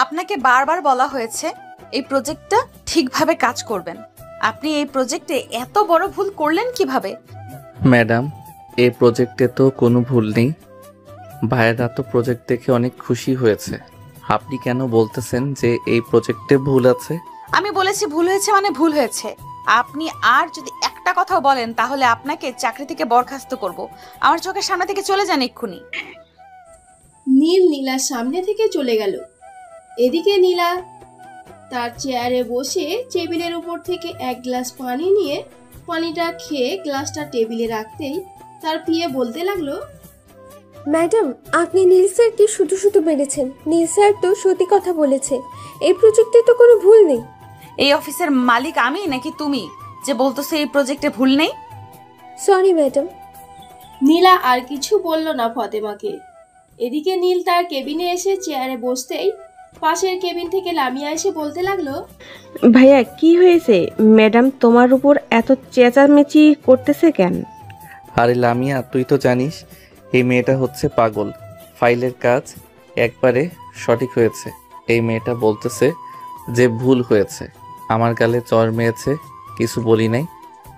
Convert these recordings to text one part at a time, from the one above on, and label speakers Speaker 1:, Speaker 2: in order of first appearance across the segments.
Speaker 1: আপনাকে বারবার বলা হয়েছে এই প্রজেক্টটা ঠিকভাবে কাজ করবেন। আপনি এই প্রজেক্টে এত বড় ভুল করলেন কিভাবে?
Speaker 2: ম্যাডাম, এই প্রজেক্টে তো কোনো ভুল নেই। ভাইয়েরা তো প্রজেক্ট দেখে অনেক খুশি হয়েছে। আপনি কেন বলতেছেন যে এই প্রজেক্টে ভুল আছে?
Speaker 1: আমি বলেছি ভুল হয়েছে মানে ভুল হয়েছে। আপনি আর যদি একটা কথাও বলেন তাহলে আপনাকে চাকরি থেকে বরখাস্ত করব। আমার চোখের সামনে থেকে চলে যান এক্ষুনি।
Speaker 3: নীল নীলার সামনে থেকে চলে গেল। এদিকে নীলা তার চেয়ারে বসে টেবিলের উপর থেকে এক গ্লাস পানি নিয়ে পানিটা খেয়ে গ্লাসটা টেবিলে রাখতেই তার পিয়ে বলতে লাগলো,
Speaker 4: ম্যাডাম, আপনি নীল স্যারকে শুধু শুধু মেরেছেন। নীল স্যার তো সত্যি কথা বলেছে, এই প্রজেক্টে তো কোনো ভুল নেই।
Speaker 1: এই অফিসের মালিক আমি নাকি তুমি যে বলতেছো এই প্রজেক্টে ভুল নেই?
Speaker 4: Sorry madam.
Speaker 3: নীলা আর কিছু বলল না ফতেমাকে। এদিকে নীল তার কেবিনে এসে চেয়ারে বসতেই পাশের কেবিন থেকে লামিয়া এসে বলতে লাগলো,
Speaker 5: ভাইয়া কি হয়েছে? ম্যাডাম তোমার উপর এত চেঁচামেচি করতেছে কেন?
Speaker 2: আরে লামিয়া, তুই তো জানিস এই মেয়েটা হচ্ছে পাগল। ফাইলের কাজ একবারে সঠিক হয়েছে। এই মেয়েটা বলতেছে যে ভুল হয়েছে। আমার গালে চর মেয়েছে, কিছু বলি নাই।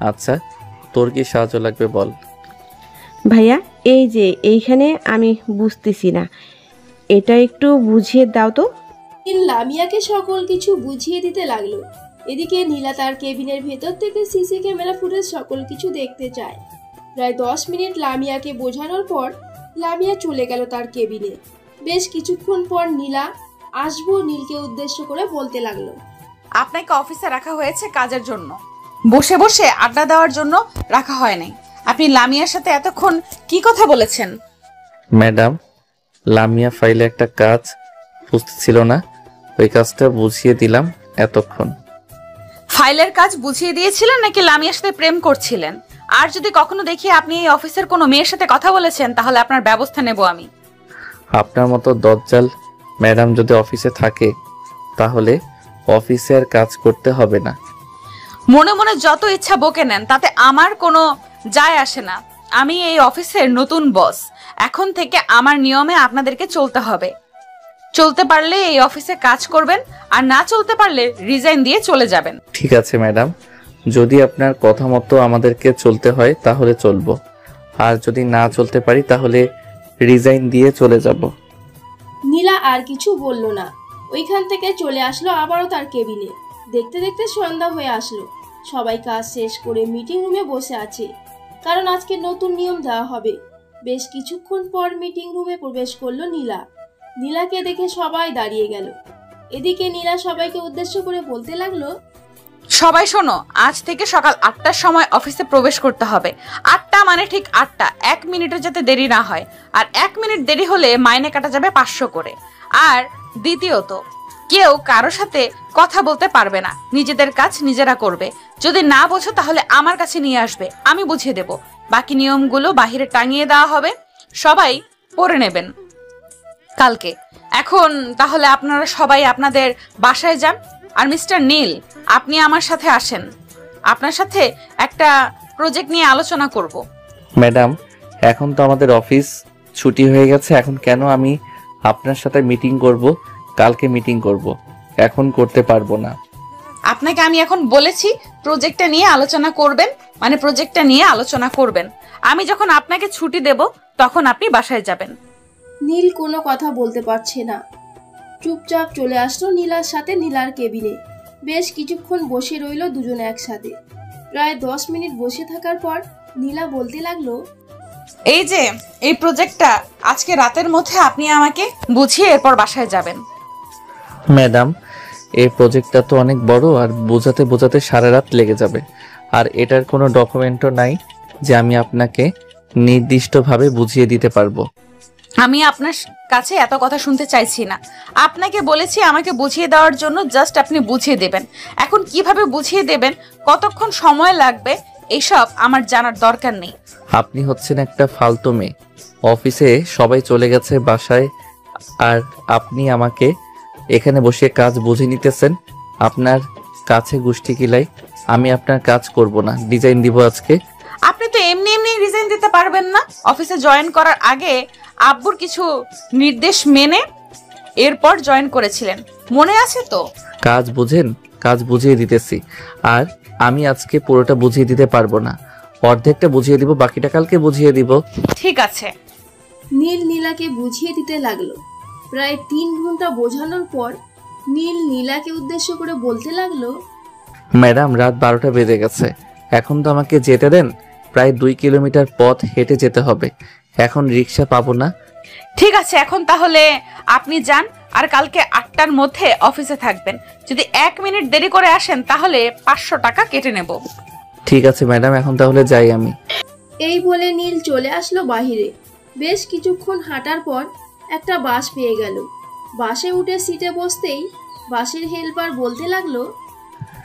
Speaker 2: আচ্ছা, তোর কি সাহায্য লাগবে বল।
Speaker 5: ভাইয়া, এই যে এইখানে আমি বুঝতেছি না, এটা একটু বুঝিয়ে দাও তো।
Speaker 3: নীল লামিয়াকে সকল কিছু বুঝিয়ে দিতে লাগলো। এদিকে নীলা তার কেবিনের ভেতর থেকে সিসি ক্যামেরা ফুটেজ সকল কিছু দেখতে চায়। প্রায় 10 মিনিট লামিয়াকে বোঝানোর পর লামিয়া চলে গেল তার কেবিনে। বেশ কিছুক্ষণ পর নীলা আসবো নীলকে উদ্দেশ্য করে বলতে লাগলো,
Speaker 1: আপনাকে অফিসে রাখা হয়েছে কাজের জন্য, বসে বসে আড্ডা দেওয়ার জন্য রাখা হয় নাই। আপনি লামিয়ার সাথে এতক্ষণ কি কথা বলেছেন?
Speaker 2: ম্যাডাম, লামিয়া ফাইলে একটা কাজ বুঝতেছিল না, ওই কাজটা বুঝিয়ে দিলাম এতক্ষণ।
Speaker 1: ফাইলের কাজ বুঝিয়ে দিয়েছিলেন নাকি লামিয়ার সাথে প্রেম করছিলেন? আর যদি কখনো দেখি আপনি এই অফিসের কোনো মেয়ের সাথে কথা বলেছেন তাহলে আপনার ব্যবস্থা নেব আমি।
Speaker 2: আপনার মতো দজ্জাল ম্যাডাম যদি অফিসে থাকে তাহলে অফিসে আর কাজ করতে হবে না।
Speaker 1: মনে মনে যত ইচ্ছা বকে নেন, তাতে আমার কোনো যায় আসে না। আমি এই অফিসের নতুন বস। এখন থেকে আমার নিয়মে আপনাদেরকে চলতে হবে। চলতে পারলে এই অফিসে কাজ করবেন, আর না চলতে পারলে রিজাইন দিয়ে চলে যাবেন।
Speaker 2: ঠিক আছে ম্যাডাম, যদি আপনার কথা মতো আমাদেরকে চলতে হয় তাহলে চলবো, আর যদি না চলতে পারি তাহলে রিজাইন দিয়ে চলে যাব।
Speaker 3: নীলা আর কিছু বলল না। ওইখান থেকে চলে আসলো আবারও তার কেবিনে। দেখতে দেখতে সন্ধ্যা হয়ে আসলো। সবাই কাজ শেষ করে মিটিং রুমে বসে আছে, কারণ আজকে নতুন নিয়ম দেওয়া হবে। বেশ কিছুক্ষণ পর মিটিং রুমে প্রবেশ করলো নীলা। নীলাকে দেখে সবাই দাঁড়িয়ে গেল। এদিকে নীলা সবাইকে উদ্দেশ্য করে বলতে লাগলো,
Speaker 1: সবাই শোনো, আজ থেকে সকাল 8টার সময় অফিসে প্রবেশ করতে হবে। 8টা মানে ঠিক 8টা, 1 মিনিটও যাতে দেরি না হয়। আর 1 মিনিট দেরি হলে মাইনে কাটা যাবে 500 করে। আর দ্বিতীয়ত, কেউ কারোর সাথে কথা বলতে পারবে না। নিজেদের কাজ নিজেরা করবে। যদি না বোঝো তাহলে আমার কাছে নিয়ে আসবে, আমি বুঝিয়ে দেব। বাকি নিয়মগুলো বাহিরে টাঙিয়ে দেওয়া হবে, সবাই পড়ে নেবেন কালকে। এখন তাহলে আপনারা সবাই আপনাদের বাসায় যান। আর মিস্টার নীল, আপনি আমার সাথে আসেন। আপনার সাথে একটা প্রজেক্ট নিয়ে আলোচনা করব।
Speaker 2: ম্যাডাম, এখন তো আমাদের অফিস ছুটি হয়ে গেছে, এখন কেন আমি আপনার সাথে মিটিং করব? কালকে মিটিং করব, এখন করতে পারবো না।
Speaker 1: আপনাকে আমি এখন বলেছি প্রজেক্টটা নিয়ে আলোচনা করবেন, মানে প্রজেক্টটা নিয়ে আলোচনা করবেন। আমি যখন আপনাকে ছুটি দেব তখন আপনি বাসায় যাবেন।
Speaker 3: নীল কোনো কথা বলতে পারছে না। চুপচাপ চলে আসলো নীলার সাথে নীলার কেবিনে। বেশ কিছুক্ষণ বসে রইল দুজনে একসাথে। প্রায় 10 মিনিট বসে থাকার পর নীলা বলতে লাগলো,
Speaker 1: এই যে এই প্রজেক্টটা আজকে রাতের মধ্যে আপনি আমাকে বুঝিয়ে এরপর বাসায় যাবেন।
Speaker 2: ম্যাডাম, এই প্রজেক্টটা তো অনেক বড়, আর বোঝাতে বোঝাতে সারা রাত লেগে যাবে। আর এটার কোনো ডকুমেন্টও নাই যে আমি আপনাকে নির্দিষ্টভাবে বুঝিয়ে দিতে পারবো।
Speaker 1: আমি আপনার কাছে এত কথা শুনতে চাইছি না। আপনাকে বলেছি আমাকে বুঝিয়ে দেওয়ার জন্য, জাস্ট আপনি বুঝিয়ে দেবেন। এখন কিভাবে বুঝিয়ে দেবেন, কতক্ষণ সময় লাগবে, এইসব আমার জানার দরকার নেই।
Speaker 2: আপনি হচ্ছেন একটা ফালতু মেয়ে। অফিসে সবাই চলে গেছে বাসায়, আর আপনি আমাকে এখানে বসে কাজ বুঝিয়ে নিতেছেন। আপনার কাছে গুষ্টি কিলাই। আমি আপনার কাজ করব না, ডিজাইন দিব আজকে।
Speaker 1: আপনি তো এমনি এমনি রিজাইন দিতে পারবেন না। অফিসে জয়েন করার আগে আব্বুর কিছু নির্দেশ মেনে এরপর জয়েন করেছিলেন, মনে আছে তো?
Speaker 2: কাজ বুঝেন, কাজ বুঝিয়ে দিতেছি। আর আমি আজকে পুরোটা বুঝিয়ে দিতে পারবো না, অর্ধেকটা বুঝিয়ে দিব, বাকিটা কালকে বুঝিয়ে দিব।
Speaker 1: ঠিক আছে।
Speaker 3: নীল নীলাকে বুঝিয়ে দিতে লাগলো। প্রায় 3 ঘন্টা বোঝানোর পর নীল নীলাকে উদ্দেশ্য করে বলতে লাগলো,
Speaker 2: ম্যাডাম রাত 12টা বেজে গেছে, এখন তো আমাকে যেতে দেন। প্রায় 2 কিলোমিটার পথ হেঁটে যেতে হবে, এখন রিক্সা পাবো না।
Speaker 1: ঠিক আছে, এখন তাহলে আপনি যান, আর কালকে 8টার মধ্যে অফিসে থাকবেন। যদি 1 মিনিট দেরি করে আসেন তাহলে 500 টাকা কেটে নেব।
Speaker 2: ঠিক আছে ম্যাডাম, এখন তাহলে যাই আমি।
Speaker 3: এই বলে নীল চলে আসলো বাহিরে। বেশ কিছুক্ষণ হাঁটার পর একটা বাস পেয়ে গেল। বাসে উঠে সিটে বসতেই বাসের হেল্পার বলতে লাগলো,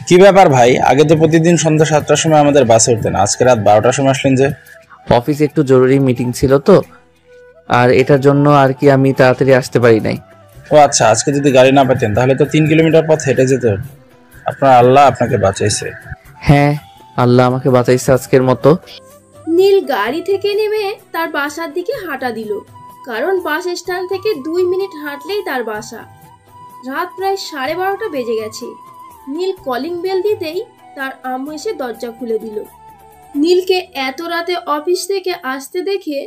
Speaker 6: কি ব্যাপার ভাই, আগে তো প্রতিদিন সন্ধ্যা 7টার সময় আমাদের বাসে উঠতেন, আজকে রাত 12টার সময় আসলেন যে?
Speaker 2: অফিসে একটু জরুরি মিটিং ছিল তো, আর এটার জন্য আর কি আমি তাড়াতাড়ি আসতে পারি নাই।
Speaker 6: ও আচ্ছা, আজকে যদি গাড়ি না পেতেন তাহলে তো 3 কিলোমিটার পথ হেঁটে যেতে হতো। আপনার আল্লাহ আপনাকে বাঁচাইছে।
Speaker 2: হ্যাঁ, আল্লাহ আমাকে বাঁচাইছে আজকের মতো।
Speaker 3: নীল গাড়ি থেকে নেমে তার বাসার দিকে হাঁটা দিল, কারণ বাস স্ট্যান্ড থেকে 2 মিনিট হাঁটলেই তার বাসা। রাত প্রায় 12:30 বেজে গেছে। নীল কলিং বেল দিতেই তার আম্মু এসে দরজা খুলে দিল। নীলকে এত রাতে অফিস থেকে আসতে দেখে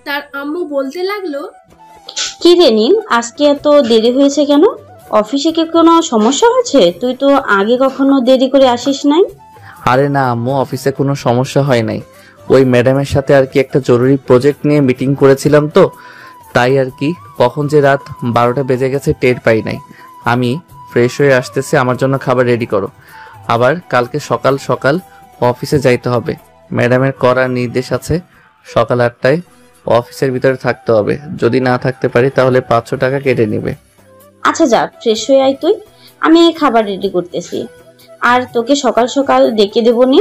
Speaker 3: তার আম্মু বলতে লাগলো,
Speaker 7: কি রে নীল, আজকে এত দেরি হয়েছে কেন? অফিসে কি কোনো সমস্যা হয়েছে? তুই তো আগে কখনো দেরি করে আসিস নাই।
Speaker 2: আরে না আম্মু, অফিসে কোনো সমস্যা হয় নাই। ওই ম্যাডামের সাথে আর কি একটা জরুরি প্রজেক্ট নিয়ে মিটিং করেছিলাম তো, তাই আর কি কখন যে রাত 12টা বেজে গেছে টের পাই নাই। আমি ফ্রেশ হয়ে আসতেছি, আমার জন্য খাবার রেডি করো। আবার কালকে সকাল সকাল অফিসে যাইতে হবে। ম্যাডামের করার নির্দেশ আছে সকাল 8টায় অফিসের ভিতরে থাকতে হবে। যদি না থাকতে পারি তাহলে 500 টাকা কেটে নেবে।
Speaker 7: আচ্ছা যা, ফ্রেশ হয়ে আয় তুই, আমি খাবার রেডি করতেছি। আর তোকে সকাল সকাল ডেকে দেবো নি,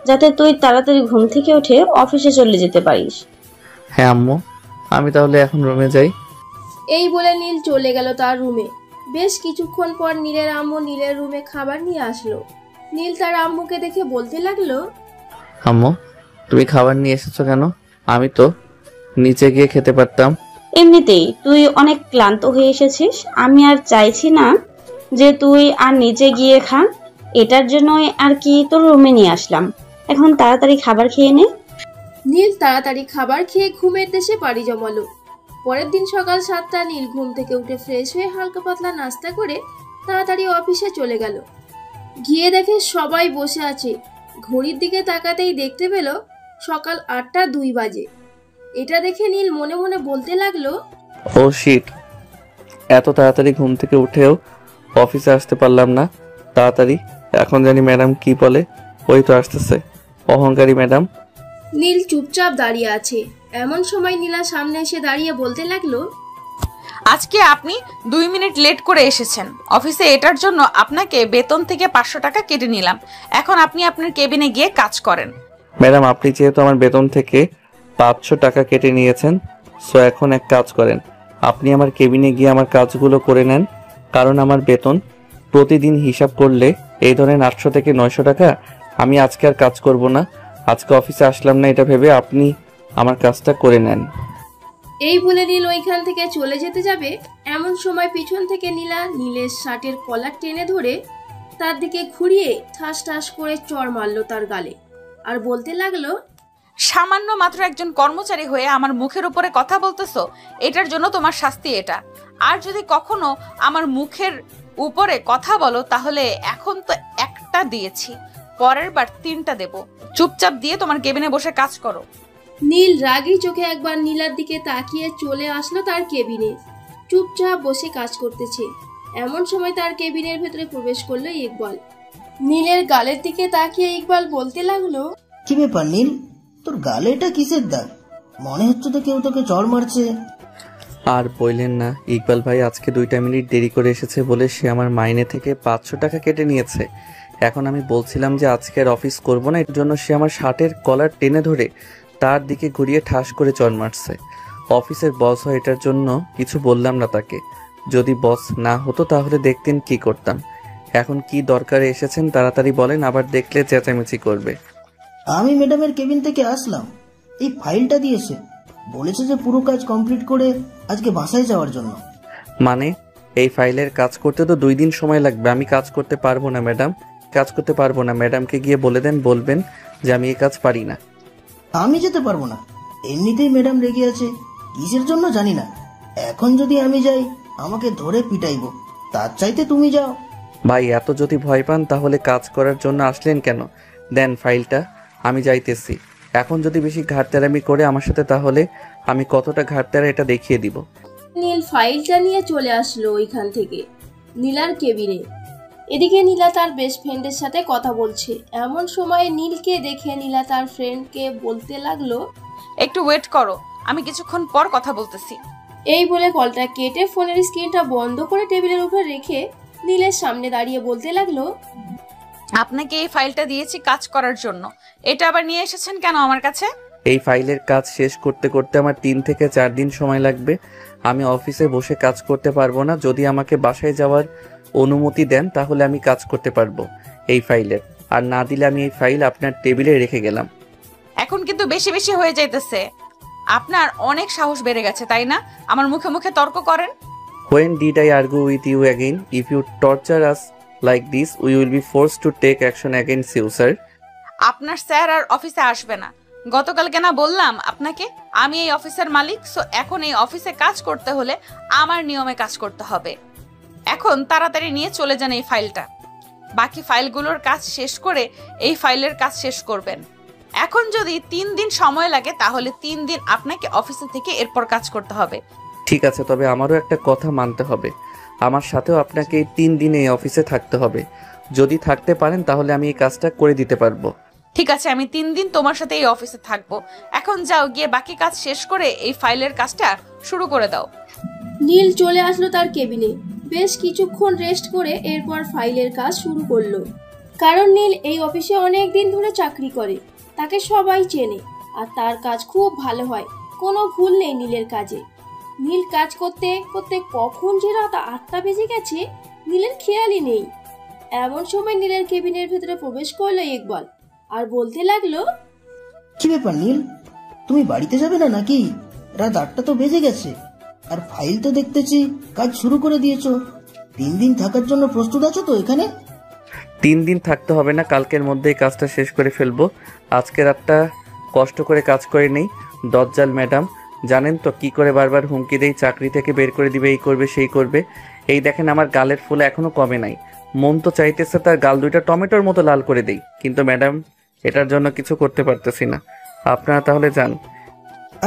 Speaker 7: যাতে তুই তাড়াতাড়ি ঘুম থেকে উঠে অফিসে চলে যেতে পারিস।
Speaker 2: হ্যাঁ আম্মু, আমি তাহলে এখন রুমে যাই।
Speaker 3: এই বলে নীল চলে গেল তার রুমে। বেশ কিছুক্ষণ পর নীলের আম্মু নীলের রুমে খাবার নিয়ে আসলো। নীল তার আম্মুকে দেখে বলতে লাগলো,
Speaker 2: আম্মু তুমি খাবার নিয়ে এসেছো কেন? আমি তো নিচে গিয়ে খেতে পারতাম।
Speaker 7: এমনিতেই তুই অনেক ক্লান্ত হয়ে এসেছিস, আমি আর চাইছি না যে তুই আর নিচে গিয়ে খা, এটার জন্যই আর কি তোর রুমে নিয়ে আসলাম। এখন তাড়াতাড়ি খাবার খেয়ে নে।
Speaker 3: নীল তাড়াতাড়ি খাবার খেয়ে ঘুমের দেশে পাড়ি জমালো। পরের দিন সকাল 7টা নীল ঘুম থেকে উঠে ফ্রেশ হয়ে হালকা পাতলা নাস্তা করে তাড়াতাড়ি অফিসে চলে গেল। গিয়ে দেখে সবাই বসে আছে। ঘড়ির দিকে তাকাতেই দেখতে পেল সকাল 8:02 বাজে। এটা দেখে নীল মনে মনে বলতে লাগলো,
Speaker 2: ও শিট, এত তাড়াতাড়ি ঘুম থেকে উঠেও অফিসে আসতে পারলাম না তাড়াতাড়ি। এখন জানি ম্যাডাম কি বলে। ওই তো আসতেছে অহংকারী ম্যাডাম।
Speaker 3: নীল চুপচাপ দাঁড়িয়ে আছে। এমন সময় নীলা সামনে এসে দাঁড়িয়ে বলতে লাগলো,
Speaker 1: আজকে আপনি 2 মিনিট লেট করে এসেছেন অফিসে, এটার জন্য আপনাকে বেতন থেকে 500 টাকা কেটে নিলাম। এখন আপনি আপনার কেবিনে গিয়ে কাজ করেন।
Speaker 2: ম্যাডাম আপনি যেহেতু আমার বেতন থেকে 500 টাকা কেটে নিয়েছেন, সো এখন এক কাজ করেন, আপনি আমার কেবিনে গিয়ে আমার কাজগুলো করে নেন। কারণ আমার বেতন প্রতিদিন হিসাব করলে এই ধরেন 800 থেকে 900 টাকা। আমি আজকে আর কাজ করব না, আজকে অফিসে আসলাম না এটা ভেবে আপনি আমার কাজটা করে নেন।
Speaker 3: এই বলে নীল ওইখান থেকে চলে যেতে যাবে, এমন সময় পিছন থেকে নীলা নীলের শার্টের কলার টেনে ধরে তার দিকে ঘুরিয়ে ঠাস ঠাস করে চড় মারলো তার গালে, আর বলতে লাগলো,
Speaker 1: সামান্য মাত্র একজন কর্মচারী হয়ে আমার মুখের উপরে কথা বলতেছো, এটার জন্য তোমার শাস্তি এটা। আর যদি কখনো আমার মুখের উপরে কথা বলো তাহলে এখন তো একটা দিয়েছি, পরের বার 3টা দেব। চুপচাপ দিয়ে তোমার কেবিনে বসে কাজ করো।
Speaker 3: নীল রাগী চোখে একবার নীলার দিকে তাকিয়ে চলে আসলো তার কেবিনে। চুপচাপ বসে কাজ করতেছে। এমন সময় তার কেবিনের ভেতরে প্রবেশ করলো ইকবাল। নীলের গালের দিকে তাকিয়ে ইকবাল বলতে লাগলো,
Speaker 8: কি ব্যাপার নীল, তোর গালে এটা কিসের দাগ? মনে হচ্ছে তো কেউ তোকে চড় মারছে।
Speaker 2: আর বললেন না, ইকবাল ভাই আজকে 2টা মিনিট দেরি করে এসেছে বলে সে আমার মাইনে থেকে 500 টাকা কেটে নিয়েছে। এখন আমি বলছিলাম যে আজকে আর অফিস করব না, এর জন্য সে আমার শার্টের কলার টেনে ধরে তার দিকে ঘুরিয়ে ঠাস করে চড় মারছে। অফিসের বস হয়, এটার জন্য কিছু বললাম না তাকে। যদি বস না হতো তাহলে দেখতেন কি করতাম। এখন কি দরকারে এসেছেন তাড়াতাড়ি বলেন, আবার দেখলে চেঁচামেচি করবে।
Speaker 8: আমি ম্যাডামের কেবিন থেকে আসলাম, এই ফাইলটা দিয়েছে। বলেছে যে পুরো কাজ কমপ্লিট করে আজকে বাসায় যাওয়ার জন্য।
Speaker 2: মানে এই ফাইলের কাজ করতে তো 2 দিন সময় লাগবে। আমি কাজ করতে পারবো না ম্যাডাম, কাজ করতে পারবো না। ম্যাডামকে গিয়ে বলবেন যে আমি এই কাজ পারি না।
Speaker 8: আমি যেতে পারবো না, এমনিতেই ম্যাডাম রেগে আছে, কিসের জন্য জানি না। এখন যদি আমি যাই আমাকে ধরে পিটাইবো, তার চাইতে তুমি যাও।
Speaker 2: ভাই এত যদি ভয় পান তাহলে কাজ করার জন্য আসলেন কেন? দেন ফাইলটা, আমি যাইতেছি। এখন যদি বেশি ঘাটতেরামি করে আমার সাথে তাহলে আমি কতটা ঘাটতেরা এটা দেখিয়ে দিব।
Speaker 3: নীল ফাইলটা নিয়ে চলে আসলো ওইখান থেকে নীলার কেবিনে। এদিকে নীলা তার বেস্ট ফ্রেন্ডের সাথে কথা বলছে। এমন সময় নীলকে দেখে নীলা তার ফ্রেন্ডকে বলতে লাগলো,
Speaker 1: একটু ওয়েট করো, আমি কিছুক্ষণ পর কথা বলতেছি।
Speaker 3: এই বলে কলটা কেটে ফোনের স্ক্রিনটা বন্ধ করে টেবিলের উপর রেখে নীলের সামনে দাঁড়িয়ে বলতে লাগলো,
Speaker 1: আপনাকে এই ফাইলটা দিয়েছি কাজ করার জন্য, এটা আবার নিয়ে এসেছেন কেন আমার কাছে?
Speaker 2: এই ফাইলের কাজ শেষ করতে করতে আমার 3 থেকে 4 দিন সময় লাগবে। আমি অফিসে বসে কাজ করতে পারবো না। যদি আমাকে বাসায় যাওয়ার অনুমতি দেন তাহলে আমি কাজ করতে পারবো এই ফাইলের, আর না দিলে আমি এই ফাইল আপনার টেবিলে রেখে গেলাম।
Speaker 1: এখন কিন্তু বেশি বেশি হয়ে যাইতেছে। আপনার অনেক সাহস বেড়ে গেছে তাই না? আমার মুখে মুখে তর্ক করেন।
Speaker 2: When did I argue with you again? If you torture us like this, we will be forced to take action against you, sir.
Speaker 1: আপনার স্যার আর অফিসে আসবে না। গতকালকে না বললাম আপনাকে আমি এই অফিসের মালিক, সো এখন এই অফিসে কাজ করতে হলে আমার নিয়মে কাজ করতে হবে। এখন তাড়াতাড়ি নিয়ে চলে যান এই ফাইলটা। বাকি ফাইলগুলোর কাজ শেষ করে এই ফাইলের কাজ শেষ করবেন। এখন যদি 3 দিন সময় লাগে তাহলে 3 দিন আপনাকে অফিসে থেকে এরপর কাজ করতে হবে।
Speaker 2: ঠিক আছে, তবে আমারও একটা কথা মানতে হবে। আমার সাথেও আপনাকে এই 3 দিনে এই অফিসে থাকতে হবে। যদি থাকতে পারেন তাহলে আমি এই কাজটা করে দিতে পারবো।
Speaker 1: ঠিক আছে, আমি 3 দিন তোমার সাথে এই অফিসে থাকবো। এখন যাও, গিয়ে বাকি কাজ শেষ করে এই ফাইলের কাজটা শুরু করে দাও।
Speaker 3: নীল চলে আসলো তার কেবিনে। বেশ কিছুক্ষণ রেস্ট করে এরপর ফাইলের কাজ শুরু করলো। কারণ নীল এই অফিসে অনেক দিন ধরে চাকরি করে, তাকে সবাই চেনে আর তার কাজ খুব ভালো হয়, কোনো ভুল নেই নীলের কাজে। নীল কাজ করতে করতে কখন যে রাত 8টা বেজে গেছে নীলের খেয়ালই নেই। এমন সময় নীলের কেবিনের ভেতরে প্রবেশ করলো ইকবাল আর বলতে লাগলো,
Speaker 8: কি ব্যাপার নীল, তুমি বাড়িতে যাবে না নাকি? রাত 8টা তো বেজে গেছে, আর ফাইল তো দেখতেছি কাজ শুরু করে দিয়েছো। 3 দিন থাকার জন্য প্রস্তুত আছো তো এখানে?
Speaker 2: 3 দিন থাকতে হবে না, কালকের মধ্যেই কাজটা শেষ করে ফেলবো। আজকে রাতটা কষ্ট করে কাজ করে নেই। দজ্জাল ম্যাডাম জানেন তো কি করে বারবার হুমকি দেই, চাকরি থেকে বের করে দিবে, এই করবে সেই করবে। এই দেখেন আমার গালের ফুল এখনো কমে নাই। মন তো চাইতেছে তার গাল 2টা টমেটোর মতো লাল করে দেই, কিন্তু ম্যাডাম এটার জন্য কিছু করতে পারতেছি না। আপনারা তাহলে যান।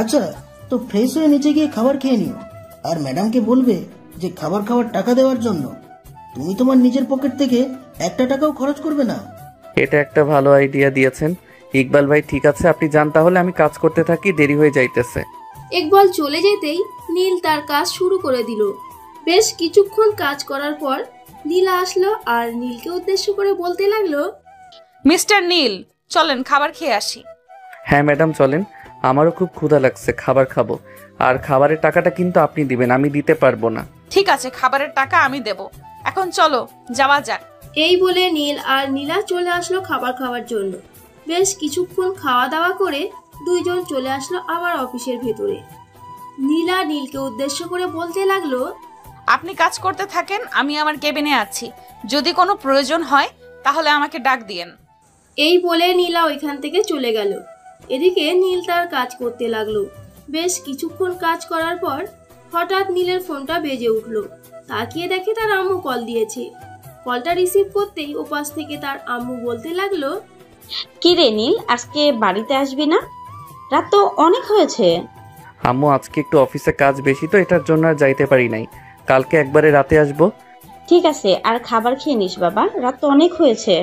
Speaker 8: আচ্ছা, তো ফ্রেশ হয়ে নিচে গিয়ে খাবার খেয়ে নিও, আর ম্যাডামকে বলবে যে খাবার খাওয়ার টাকা দেওয়ার জন্য তুমি তোমার নিজের পকেট থেকে 1টা টাকাও খরচ করবে না।
Speaker 2: এটা একটা ভালো আইডিয়া দিয়েছেন ইকবাল ভাই। ঠিক আছে, আপনি যান তাহলে, আমি কাজ করতে থাকি, দেরি হয়ে যাইতেছে।
Speaker 3: ইকবাল চলে যেতেই নীল তার কাজ শুরু করে দিল। বেশ কিছুক্ষণ কাজ করার পর নীলা আসলো আর নীলকে উদ্দেশ্য করে বলতে লাগলো,
Speaker 1: মিস্টার নীল, চলেন খাবার খেয়ে আসি।
Speaker 2: হ্যাঁ ম্যাডাম চলেন, আমারও খুব ক্ষুধা লাগছে, খাবার খাবো। আর খাবারের টাকাটা কিন্তু আপনি দিবেন, আমি দিতে পারবো না।
Speaker 1: ঠিক আছে, খাবারের টাকা আমি দেব। এখন চলো যাওয়া যাক।
Speaker 3: এই বলে নীল আর নীলা চলে আসলো খাবার খাওয়ার জন্য। বেশ কিছুক্ষণ খাওয়া দাওয়া করে দুইজন চলে আসলো আবার অফিসের ভেতরে। নীলা নীলকে উদ্দেশ্য করে বলতে লাগলো,
Speaker 1: আপনি কাজ করতে থাকেন, আমি আমার কেবিনে আছি। যদি কোনো প্রয়োজন হয় তাহলে আমাকে ডাক দিয়েন।
Speaker 3: এই বলে নীলা ওইখান থেকে চলে গেল। এদিকে নীল তার কাজ করতে লাগলো। বেশ কিছুক্ষণ কাজ করার পর হঠাৎ নীলের ফোনটা বেজে উঠলো। তাকিয়ে দেখে তার আম্মু কল দিয়েছে। কলটা রিসিভ করতেই ওপাশ থেকে তার আম্মু বলতে লাগলো,
Speaker 7: কি রে নীল, আজকে বাড়িতে আসবি না? রাত তো অনেক হয়েছে।
Speaker 2: আম্মু আজকে একটু অফিসে কাজ বেশি তো এটার জন্য আর যাইতে পারি নাই, কালকে একবারে রাতে আসবো।
Speaker 7: ঠিক আছে, আর খাবার খেয়ে নিস বাবা, রাত তো অনেক হয়েছে।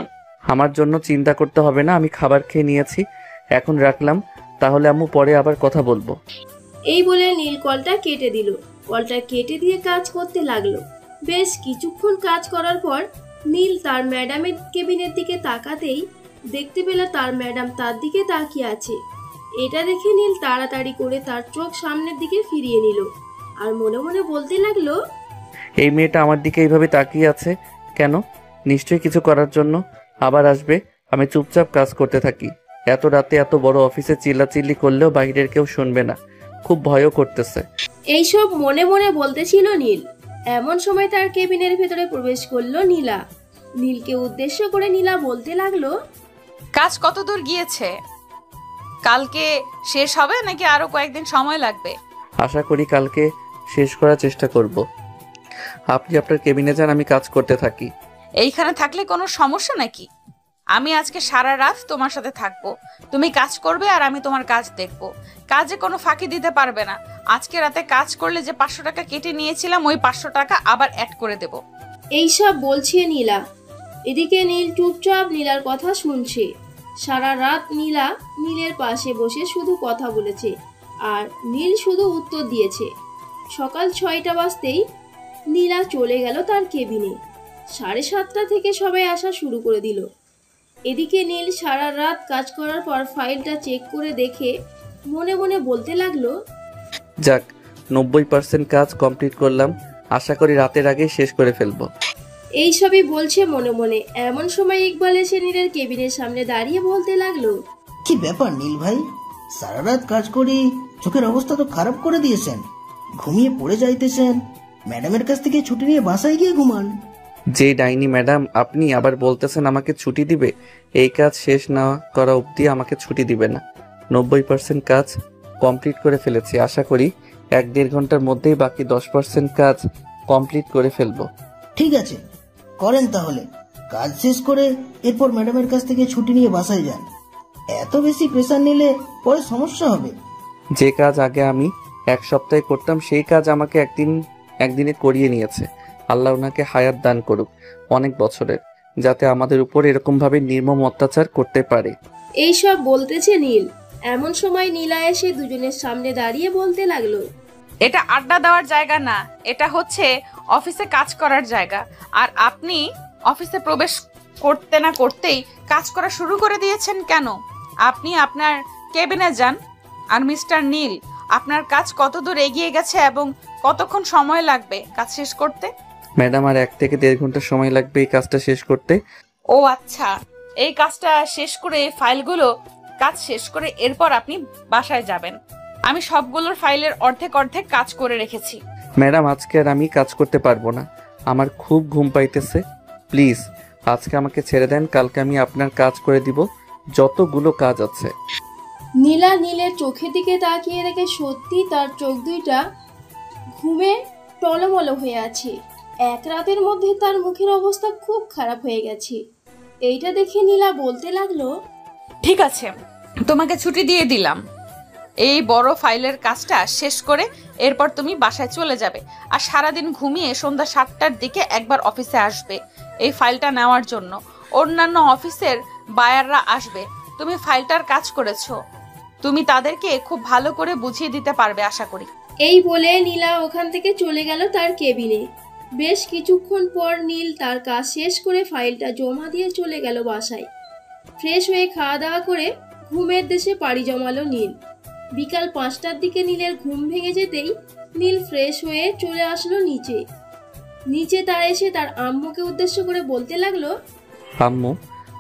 Speaker 2: আমার জন্য চিন্তা করতে হবে না, আমি খাবার খেয়ে নিয়েছি, এখন রাখলাম। তাহলে আম্মু পরে আবার কথা বলবো।
Speaker 3: এই বলে নীল কলটা কেটে দিল। কলটা কেটে দিয়ে কাজ করতে লাগলো। বেশ কিছুক্ষণ কাজ করার পর নীল তার ম্যাডামের কেবিনের দিকে তাকাতেই দেখতে পেল তার ম্যাডাম তার দিকে তাকিয়ে আছে। এটা দেখে নীল তাড়াতাড়ি করে তার চোখ সামনের দিকে ফিরিয়ে নিল আর মনে মনে বলতে লাগলো,
Speaker 2: এই মেয়েটা আমার দিকে এইভাবে তাকিয়ে আছে কেন? নিশ্চয়ই কিছু করার জন্য। আবার আসবে, আমি চুপচাপ কাজ করতে থাকি। এত রাতে এত বড় অফিসে চিল্লাচিল্লি করলেও বাইরের কেউ শুনবে না। খুব ভয়ও করতেছে।
Speaker 3: এইসব মনে মনে বলতেছিল নীল। এমন সময় তার কেবিনের ভেতরে প্রবেশ করলো নীলা। নীলকে উদ্দেশ্য করে নীলা বলতে লাগলো,
Speaker 1: কাজ কত দূর গিয়েছে? কালকে শেষ হবে নাকি আরো কয়েকদিন সময় লাগবে?
Speaker 2: আশা করি কালকে শেষ করার চেষ্টা করব। আপনি আপনার কেবিনে যান, আমি কাজ করতে থাকি।
Speaker 1: এইখানে থাকলে কোনো সমস্যা নাকি? আমি আজকে সারা রাত তোমার সাথে থাকবো। তুমি কাজ করবে আর আমি তোমার কাজ দেখব। কাজে কোনো ফাঁকি দিতে পারবে না। আজকে রাতে কাজ করলে যে 500 টাকা কেটে নিয়েছিলাম ওই 500 টাকা আবার অ্যাড করে দেব।
Speaker 3: এইসব বলছে নীলা। এদিকে নীল চুপচাপ নীলার কথা শুনছে। সারা রাত নীলা নীলের পাশে বসে শুধু কথা বলেছে আর নীল শুধু উত্তর দিয়েছে। সকাল 6টা বাজতেই নীলা চলে গেল তার কেবিনে। 7:30 থেকে সবাই আসা শুরু করে দিল। এদিকে নীল সারা রাত কাজ করার পর ফাইলটা চেক করে দেখে মনে মনে বলতে লাগলো,
Speaker 2: যাক, 90% কাজ কমপ্লিট করলাম। আশা করি রাতের আগে শেষ করে ফেলবো।
Speaker 3: এইসবই বলছে মনে মনে। এমন সময় ইকবাল এসে নীলের কেবিনের সামনে দাঁড়িয়ে বলতে লাগলো,
Speaker 8: কি ব্যাপার নীল ভাই, সারা রাত কাজ করি, চোখের অবস্থা তো খারাপ করে দিয়েছেন। ঘুমিয়ে পড়ে যাইতেছেন, ম্যাডামের কাছ থেকে ছুটি নিয়ে বাসায় গিয়ে ঘুমান।
Speaker 2: যে ডাইনি ম্যাডাম, আপনি আবার বলতেছেন আমাকে ছুটি দিবে? এই কাজ শেষ না করা অবধি আমাকে ছুটি দিবে না। 90% কাজ কমপ্লিট করে ফেলেছি। আশা করি 1-1.5 ঘন্টার মধ্যেই বাকি 10% কাজ কমপ্লিট করে ফেলবো।
Speaker 8: ঠিক আছে, করেন তাহলে। কাজ শেষ করে এরপর ম্যাডামের কাছ থেকে ছুটি নিয়ে বাসায় যান। এত বেশি প্রেসার নিলে পরে সমস্যা হবে।
Speaker 2: যে কাজ আগে আমি 1 সপ্তাহে করতাম সেই কাজ আমাকে একদিনে করিয়ে নিয়েছে। আল্লাহ ওনাকে হায়াত দান করুক অনেক বছরের, যাতে আমাদের উপর এরকম ভাবে নির্মম অত্যাচার করতে পারে।
Speaker 3: এইসব বলতেছে নীল। এমন সময় নীলা এসে দুজনের সামনে দাঁড়িয়ে বলতে লাগলো,
Speaker 1: এটা আড্ডা দেওয়ার জায়গা না, এটা হচ্ছে অফিসে কাজ করার জায়গা। আর আপনি অফিসে প্রবেশ করতে না করতেই কাজ করা শুরু করে দিয়েছেন কেন? আপনি আপনার কেবিনে যান। আর মিস্টার নীল, আপনার কাজ কত দূর এগিয়ে গেছে এবং কতক্ষণ সময় লাগবে কাজ শেষ করতে?
Speaker 2: ম্যাডাম, আর 1 থেকে 1.5 ঘন্টা সময় লাগবে এই কাজটা শেষ করতে।
Speaker 1: ও আচ্ছা, এই কাজটা শেষ করে ফাইলগুলো কাজ শেষ করে এরপর আপনি বাসায় যাবেন। আমি সবগুলোর ফাইলের অর্ধেক কাজ করে রেখেছি।
Speaker 2: ম্যাডাম, আজকে আর আমি কাজ করতে পারবো না, আমার খুব ঘুম পাইতেছে। প্লিজ আজকে আমাকে ছেড়ে দেন, কালকে আমি আপনার কাজ করে দিব যতগুলো কাজ আছে।
Speaker 3: নীলা নীলের চোখের দিকে তাকিয়ে দেখে সত্যি তার চোখ দুইটা ঘুমে টলমল হয়ে আছে। এক রাতের মধ্যে তার মুখের অবস্থা খুব খারাপ হয়ে গেছে। এইটা দেখে নীলা বলতে লাগলো,
Speaker 1: ঠিক আছে, তোমাকে ছুটি দিয়ে দিলাম। এই বড় ফাইলের কাজটা শেষ করে এরপর তুমি বাসায় চলে যাবে আর সারাদিন ঘুমিয়ে সন্ধ্যা 7টার দিকে একবার অফিসে আসবে এই ফাইলটা নেওয়ার জন্য। অন্যান্য অফিসের বায়াররা আসবে। তুমি ফাইলটার কাজ করেছো, তুমি তাদেরকে খুব ভালো করে বুঝিয়ে দিতে পারবে আশা করি।
Speaker 3: এই বলে নীলা ওখান থেকে চলে গেল তার কেবিনে। বেশ কিছুক্ষণ পর নীল তার কাজ শেষ করে ফাইলটা জমা দিয়ে চলে গেল বাসায়। ফ্রেশ হয়ে খাওয়া দাওয়া করে ঘুমের দেশে পাড়ি জমালো নীল। বিকাল 5টার দিকে নীলের ঘুম ভেঙে যেতেই নীল ফ্রেশ হয়ে চলে আসলো নিচে তার এসে তার আম্মুকে উদ্দেশ্য করে বলতে লাগলো,
Speaker 2: আম্মু,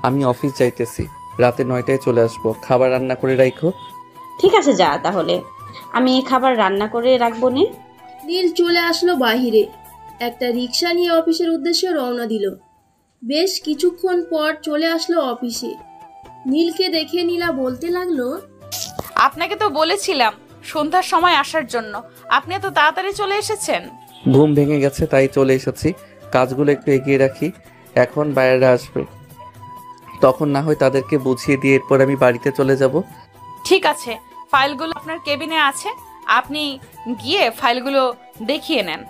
Speaker 2: আমি অফিস যাইতেছি, রাতে 9টায় চলে আসবো, খাবার রান্না করে রাখো।
Speaker 7: ঠিক আছে, যা তাহলে, আমি খাবার রান্না করে রাখবো নে।
Speaker 3: নীল চলে আসলো বাহিরে। একটা রিক্সা নিয়ে অফিসের উদ্দেশ্যে রওনা দিল। বেশ কিছুক্ষণ পর চলে আসলো অফিসে। নীলকে দেখে নীলা বলতে লাগলো,
Speaker 1: আপনাকে তো বলেছিলাম সন্ধ্যার সময় আসার জন্য, আপনি এত তাড়াতাড়ি চলে এসেছেন।
Speaker 2: ঘুম ভেঙে গেছে তাই চলে এসেছি। কাজগুলো একটু এগিয়ে রাখি, এখন বাইরেরা আসবে, তখন না হয় তাদেরকে বুঝিয়ে দিয়ে এরপর আমি বাড়িতে চলে যাব।
Speaker 1: ঠিক আছে, ফাইলগুলো আপনার কেবিনে আছে, আপনি গিয়ে ফাইলগুলো দেখিয়ে নেন।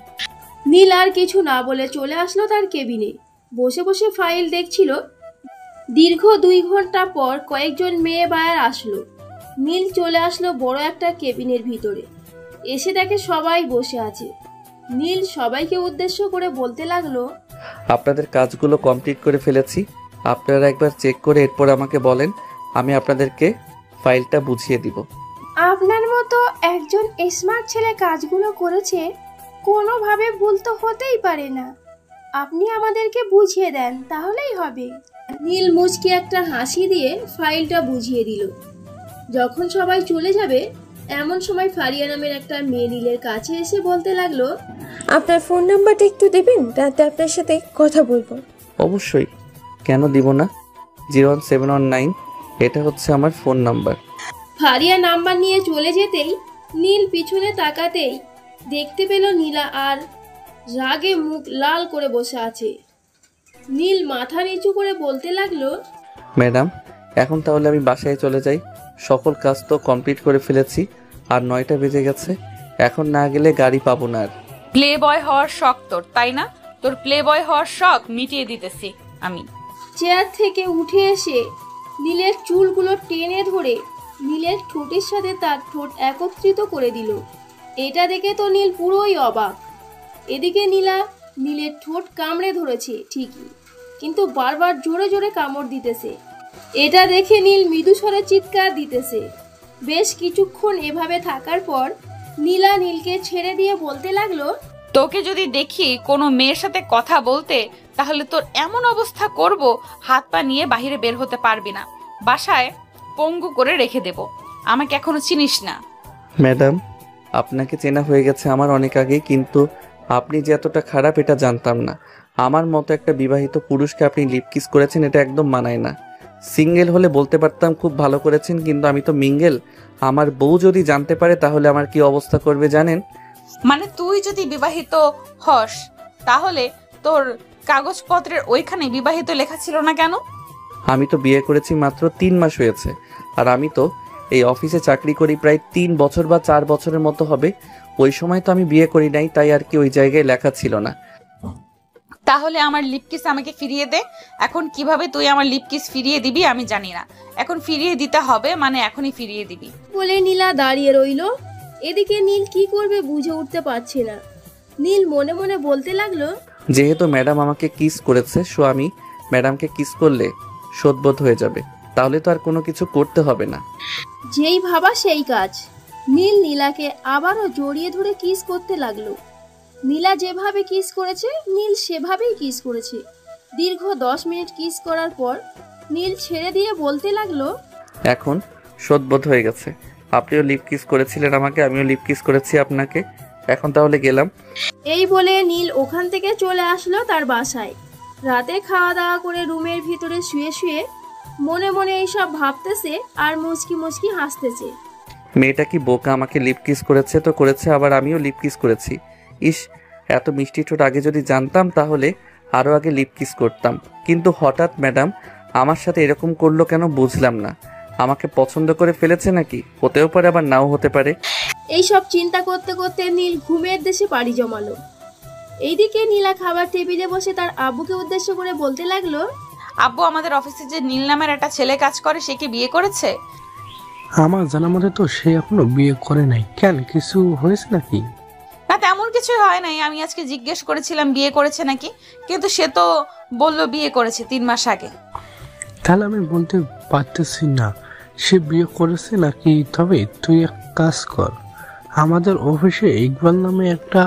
Speaker 3: নীল আর কিছু না বলে চলে আসলো তার কেবিনে। বসে বসে ফাইল দেখছিল। দীর্ঘ 2 ঘন্টা পর কয়েকজন মেয়ে বায়ার আসলো। নীল চলে আসলো বড় একটা কেবিনের ভিতরে। এসে দেখে সবাই বসে আছে। নীল সবাইকে উদ্দেশ্য করে বলতে লাগলো,
Speaker 2: আপনাদের কাজগুলো কমপ্লিট করে ফেলেছি, আপনারা একবার চেক করে এরপর আমাকে বলেন, আমি আপনাদেরকে ফাইলটা বুঝিয়ে দিব।
Speaker 9: আপনার মতো একজন স্মার্ট ছেলে কাজগুলো করেছে, কোনোভাবে ভুল তো হতেই পারে না। আপনি আমাদেরকে বুঝিয়ে দেন, তাহলেই হবে।
Speaker 3: নীল মুচকি একটা হাসি দিয়ে ফাইলটা বুঝিয়ে দিল। যখন সবাই চলে যাবে এমন সময় ফারিয়া নামের একটা মেয়ে নীলের কাছে এসে বলতে লাগলো,
Speaker 4: আপনার ফোন নাম্বারটা একটু দেবেন, রাতে আপনার সাথে কথা বলবো।
Speaker 2: অবশ্যই, কেন দিব না। 01719 এটা হচ্ছে আমার ফোন নাম্বার।
Speaker 3: ফারিয়া নাম্বার নিয়ে চলে যেতেই নীল পিছনে তাকাতেই দেখতে পেল নীলা আর রাগে মুখ লাল করে বসে আছে। নীল মাথা নিচু করে বলতে লাগলো,
Speaker 2: ম্যাডাম এখন তাহলে আমি বাসায় চলে যাই, সকল কাজ তো কমপ্লিট করে ফেলেছি, আর 9টা বেজে গেছে, এখন না গেলে গাড়ি পাবো না আর।
Speaker 1: প্লে বয় হওয়ার শখ তোর, তাই না? তোর প্লে বয় হওয়ার শখ মিটিয়ে দিতেছি আমি।
Speaker 3: চেয়ার থেকে উঠে এসে নীলের চুলগুলো টেনে ধরে নীলের ঠোঁটের সাথে তার ঠোঁট একত্রিত করে দিল। এটা দেখে তো নীল পুরোই অবাক। এদিকে নীলা নীলের ঠোঁট কামড়ে ধরেছে ঠিকই, কিন্তু বারবার জোরে জোরে কামড় দিতেছে। এটা দেখে নীল মৃদু স্বরে চিৎকার দিতেছে। বেশ কিছুক্ষণ এভাবে থাকার পর নীলা নীলকে ছেড়ে দিয়ে বলতে লাগলো,
Speaker 1: তোকে যদি দেখি কোনো মেয়ের সাথে কথা বলতে, তাহলে তোর এমন অবস্থা করব, হাত পা নিয়ে বাইরে বের হতে পারবি না, বাসায় পঙ্গু করে রেখে দেব। আমাকে এখনো চিনিস না?
Speaker 2: ম্যাডাম আপনাকে চেনা হয়ে গেছে আমার অনেক আগেই, কিন্তু আপনি যে এতটা খারাপ এটা জানতাম না। আমার মতো একটা বিবাহিত পুরুষকে আপনি লিপ কিস করেছেন, এটা একদম মানায় না। সিঙ্গেল হলে বলতে পারতাম খুব ভালো করেছেন, কিন্তু আমি তো মিঙ্গেল। আমার বউ যদি জানতে পারে তাহলে আমার কি অবস্থা করবে জানেন?
Speaker 1: মানে তুই যদি বিবাহিত হস, তাহলে তোর কাগজপত্রের ওইখানে বিবাহিত লেখা ছিল না কেন?
Speaker 2: আমি তো বিয়ে করেছি মাত্র 3 মাস হয়েছে, আর আমি তো এই অফিসে চাকরি করি প্রায় 3 বছর বা 4 বছরের মতো হবে। ওই সময় তো আমি বিয়ে করি নাই, তাই আর কি ওই জায়গায় লেখা ছিল না।
Speaker 1: তাহলে আমার লিপকিস আমাকে ফিরিয়ে দে। এখন কিভাবে তুই আমার লিপকিস ফিরিয়ে দিবি আমি জানি না, এখন ফিরিয়ে দিতে হবে, মানে এখনই ফিরিয়ে দিবি।
Speaker 3: বলে নীলা দাঁড়িয়ে রইল। এদিকে নীল কি করবে বুঝে উঠতে পারছে না। নীল মনে মনে বলতে লাগলো,
Speaker 2: যেহেতু ম্যাডাম আমাকে কিস করেছে, সো আমি ম্যাডামকে কিস করলে শোধবোধ হয়ে যাবে, তাহলে তো আর কোনো কিছু করতে হবে না।
Speaker 3: যেই ভাবা সেই কাজ। নীল নীলাকে আবারও জড়িয়ে ধরে কিস করতে লাগলো। নীলা যেভাবে কিস করেছে নীল সেভাবেই কিস করেছে। দীর্ঘ 10 মিনিট কিস করার পর নীল ছেড়ে দিয়ে বলতে লাগলো,
Speaker 2: এখন শোধবোধ হয়ে গেছে। আপনিও লিপ কিস করেছিলেন আমাকে, আমিও লিপ কিস করেছি আপনাকে, এখন তাহলে গেলাম।
Speaker 3: এই বলে নীল ওখান থেকে চলে আসলো তার বাসায়। রাতে খাওয়া দাওয়া করে রুমের ভিতরে শুয়ে শুয়ে মনে মনে এইসব ভাবতেছে আর মুচকি মুচকি হাসতেছে।
Speaker 2: মেয়েটা কি বোকা, আমাকে লিপ কিস করেছে তো করেছে, আবার আমিও লিপ কিস করেছি। ইস, এত মিষ্টি ঠোঁট আগে যদি জানতাম তাহলে আরও আগে লিপ কিস করতাম। কিন্তু হঠাৎ ম্যাডাম আমার সাথে এরকম করলো কেন বুঝলাম না। আমাকে পছন্দ করে ফেলেছে নাকি? হতেও পারে, আবার নাও হতে পারে।
Speaker 3: এইসব চিন্তা করতে করতে নীল ঘুমের দেশে পাড়ি জমালো। এইদিকে নীলা খাবার টেবিলে বসে তার আব্বুকে উদ্দেশ্য করে বলতে লাগলো,
Speaker 1: আব্বু, আমাদের অফিসে যে নীল নামের একটা ছেলে কাজ করে, সে কি বিয়ে করেছে?
Speaker 10: আমার জানা মতে তো সে এখনো বিয়ে করে নাই। কেন, কিছু হয়েছে নাকি?
Speaker 1: না, তেমন কিছু হয় নাই। আমি আজকে জিজ্ঞেস করেছিলাম বিয়ে করেছে নাকি, কিন্তু সে তো বলল বিয়ে করেছে 3 মাস আগে।
Speaker 10: তাহলে আমি বলতে পারতেছি না সে বিয়ে করেছে নাকি। তবে তুই এক কাজ কর, আমাদের অফিসে ইকবাল নামে একটা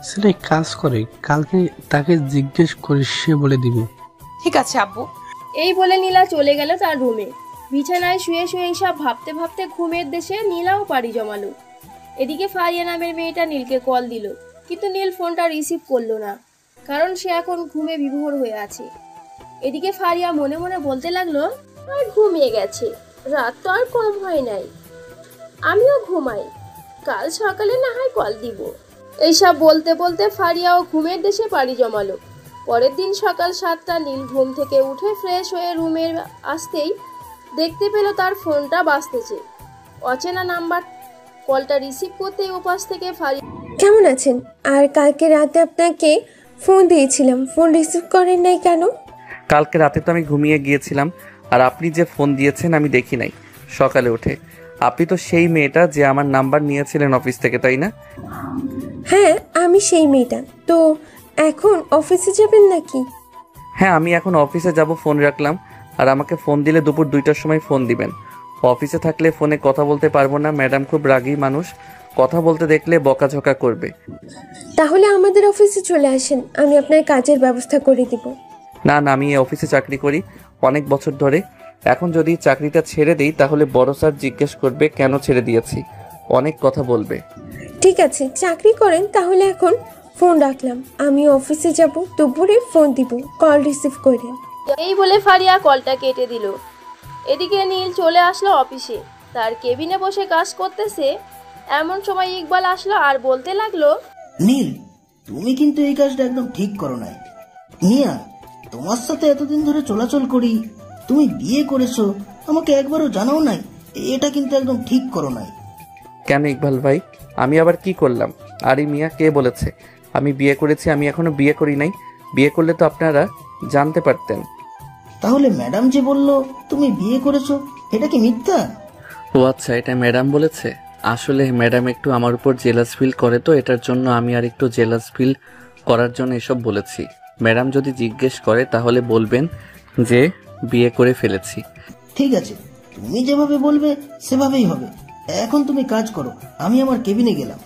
Speaker 10: ছেলে কাজ করে, কালকে তাকে জিজ্ঞেস করিস, সে বলে দিবি।
Speaker 1: ঠিক আছে আব্বু।
Speaker 3: এই বলে নীলা চলে গেল তার রুমে। বিছানায় শুয়ে শুয়ে এইসব ভাবতে ভাবতে ঘুমের দেশে নীলাও পাড়ি জমালো। এদিকে ফারিয়া নামের মেয়েটা নীলকে কল দিল, কিন্তু নীল ফোনটা রিসিভ করলো না, কারণ সে এখন ঘুমে বিভোর হয়ে আছে। এদিকে ফারিয়া মনে মনে বলতে লাগলো, আর ঘুমিয়ে গেছে, রাত তো আর কম হয় নাই, আমিও ঘুমাই, কাল সকালে না হয় কল দিব। এইসব বলতে বলতে ফারিয়াও ঘুমের দেশে পাড়ি জমালো। পরের দিন সকাল 7টা নীল ঘুম থেকে উঠে ফ্রেশ হয়ে রুমে আসতেই দেখতে পেল তার ফোনটা বাজতেছে। অচেনা নাম্বার। কলটা রিসিভ করতেই ওপাশ থেকে ফারিয়া,
Speaker 4: কেমন আছেন? আর কালকে রাতে আপনাকে ফোন দিয়েছিলাম, ফোন রিসিভ করেন নাই কেন?
Speaker 2: কালকে রাতে তো আমি ঘুমিয়ে গিয়েছিলাম, আর আপনি যে ফোন দিয়েছেন আমি দেখি নাই সকালে উঠে। আপনি তো সেই মেয়েটা যে আমার নাম্বার নিয়েছিলেন অফিস থেকে, তাই না?
Speaker 4: হ্যাঁ, আমি সেই মেয়েটা। তো এখন অফিসে যাবেন নাকি?
Speaker 2: হ্যাঁ, আমি এখন অফিসে যাব, ফোন রাখলাম। আর আমাকে ফোন দিলে দুপুর 2টার সময় ফোন দিবেন। অফিসে থাকলে ফোনে কথা বলতে পারবো না, ম্যাডাম খুব রাগী মানুষ, কথা বলতে দেখলে বকাঝকা করবে।
Speaker 4: তাহলে আমাদের অফিসে চলে আসেন, আমি আপনার কাজের ব্যবস্থা করে দিব।
Speaker 2: না না, আমি এই অফিসে চাকরি করি অনেক বছর ধরে। এখন যদি চাকরিটা ছেড়ে দিই তাহলে বড় স্যার জিজ্ঞেস করবে কেন ছেড়ে দিয়েছি। অনেক কথা বলবে।
Speaker 4: ঠিক আছে, চাকরি করেন তাহলে এখন ফোন রাখলাম, আমি অফিসে যাব, দুপুরে ফোন দিব, কল রিসিভ করেন।
Speaker 3: এই বলে ফারিয়া কলটা কেটে দিল। এদিকে নীল চলে আসলো অফিসে, তার কেবিনে বসে কাজ করতেছে। এমন সময় ইকবাল আসলো আর বলতে লাগলো,
Speaker 8: নীল, তুমি কিন্তু এই কাজটা একদম ঠিক করো নাই। মিয়া, তোমার সাথে এতদিন ধরে চলাচল করি, তুমি বিয়ে করেছো, আমাকে একবারও জানাও নাই, এটা কিন্তু একদম ঠিক করো নাই।
Speaker 2: কেন ইকবাল ভাই, আমি আবার কি করলাম? আরে মিয়া, কে বলেছে আমি বিয়ে করেছি? আমি এখনো বিয়ে করি নাই। বিয়ে করলে তো আপনারা জানতে পারতেন।
Speaker 8: তাহলে ম্যাডাম যে বললো তুমি বিয়ে করেছো, এটা কি মিথ্যা?
Speaker 2: ও আচ্ছা, এটা ম্যাডাম বলেছে। আসলে ম্যাডাম একটু আমার উপর জেলাস ফিল করে, তো এটার জন্য আমি আর একটু জেলাস ফিল করার জন্য এসব বলেছি। ম্যাডাম যদি জিজ্ঞেস করে তাহলে বলবেন যে বিয়ে করে ফেলেছি।
Speaker 8: ঠিক আছে, তুমি যেভাবে বলবে সেভাবেই হবে। এখন তুমি কাজ করো, আমি আমার কেবিনে গেলাম।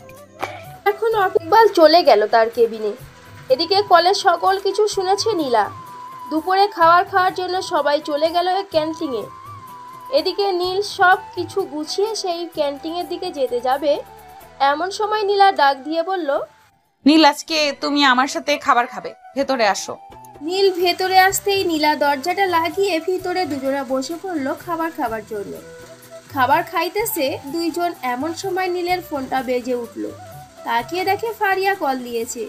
Speaker 3: এখন ইকবাল চলে গেল তার কেবিনে। এদিকে কলেজ সকল কিছু শুনেছে নীলা। দুপুরে খাওয়ার জন্য সবাই চলে গেল ক্যান্টিনে। এদিকে নীল সব কিছু গুছিয়ে সেই ক্যান্টিনের দিকে যেতে যাবে, এমন সময় নীলা ডাক দিয়ে বলল,
Speaker 1: নীল, আজকে তুমি আমার সাথে খাবার খাবে, ভেতরে আসো।
Speaker 3: নীল ভেতরে আসতেই নীলা দরজাটা লাগিয়ে ভিতরে দুজনে বসে পড়লো খাবার খাবার জন্য। খাবার খাইতেছে দুইজন, এমন সময় নীলের ফোনটা বেজে উঠল। তাকিয়ে দেখে ফারিয়া কল দিয়েছে।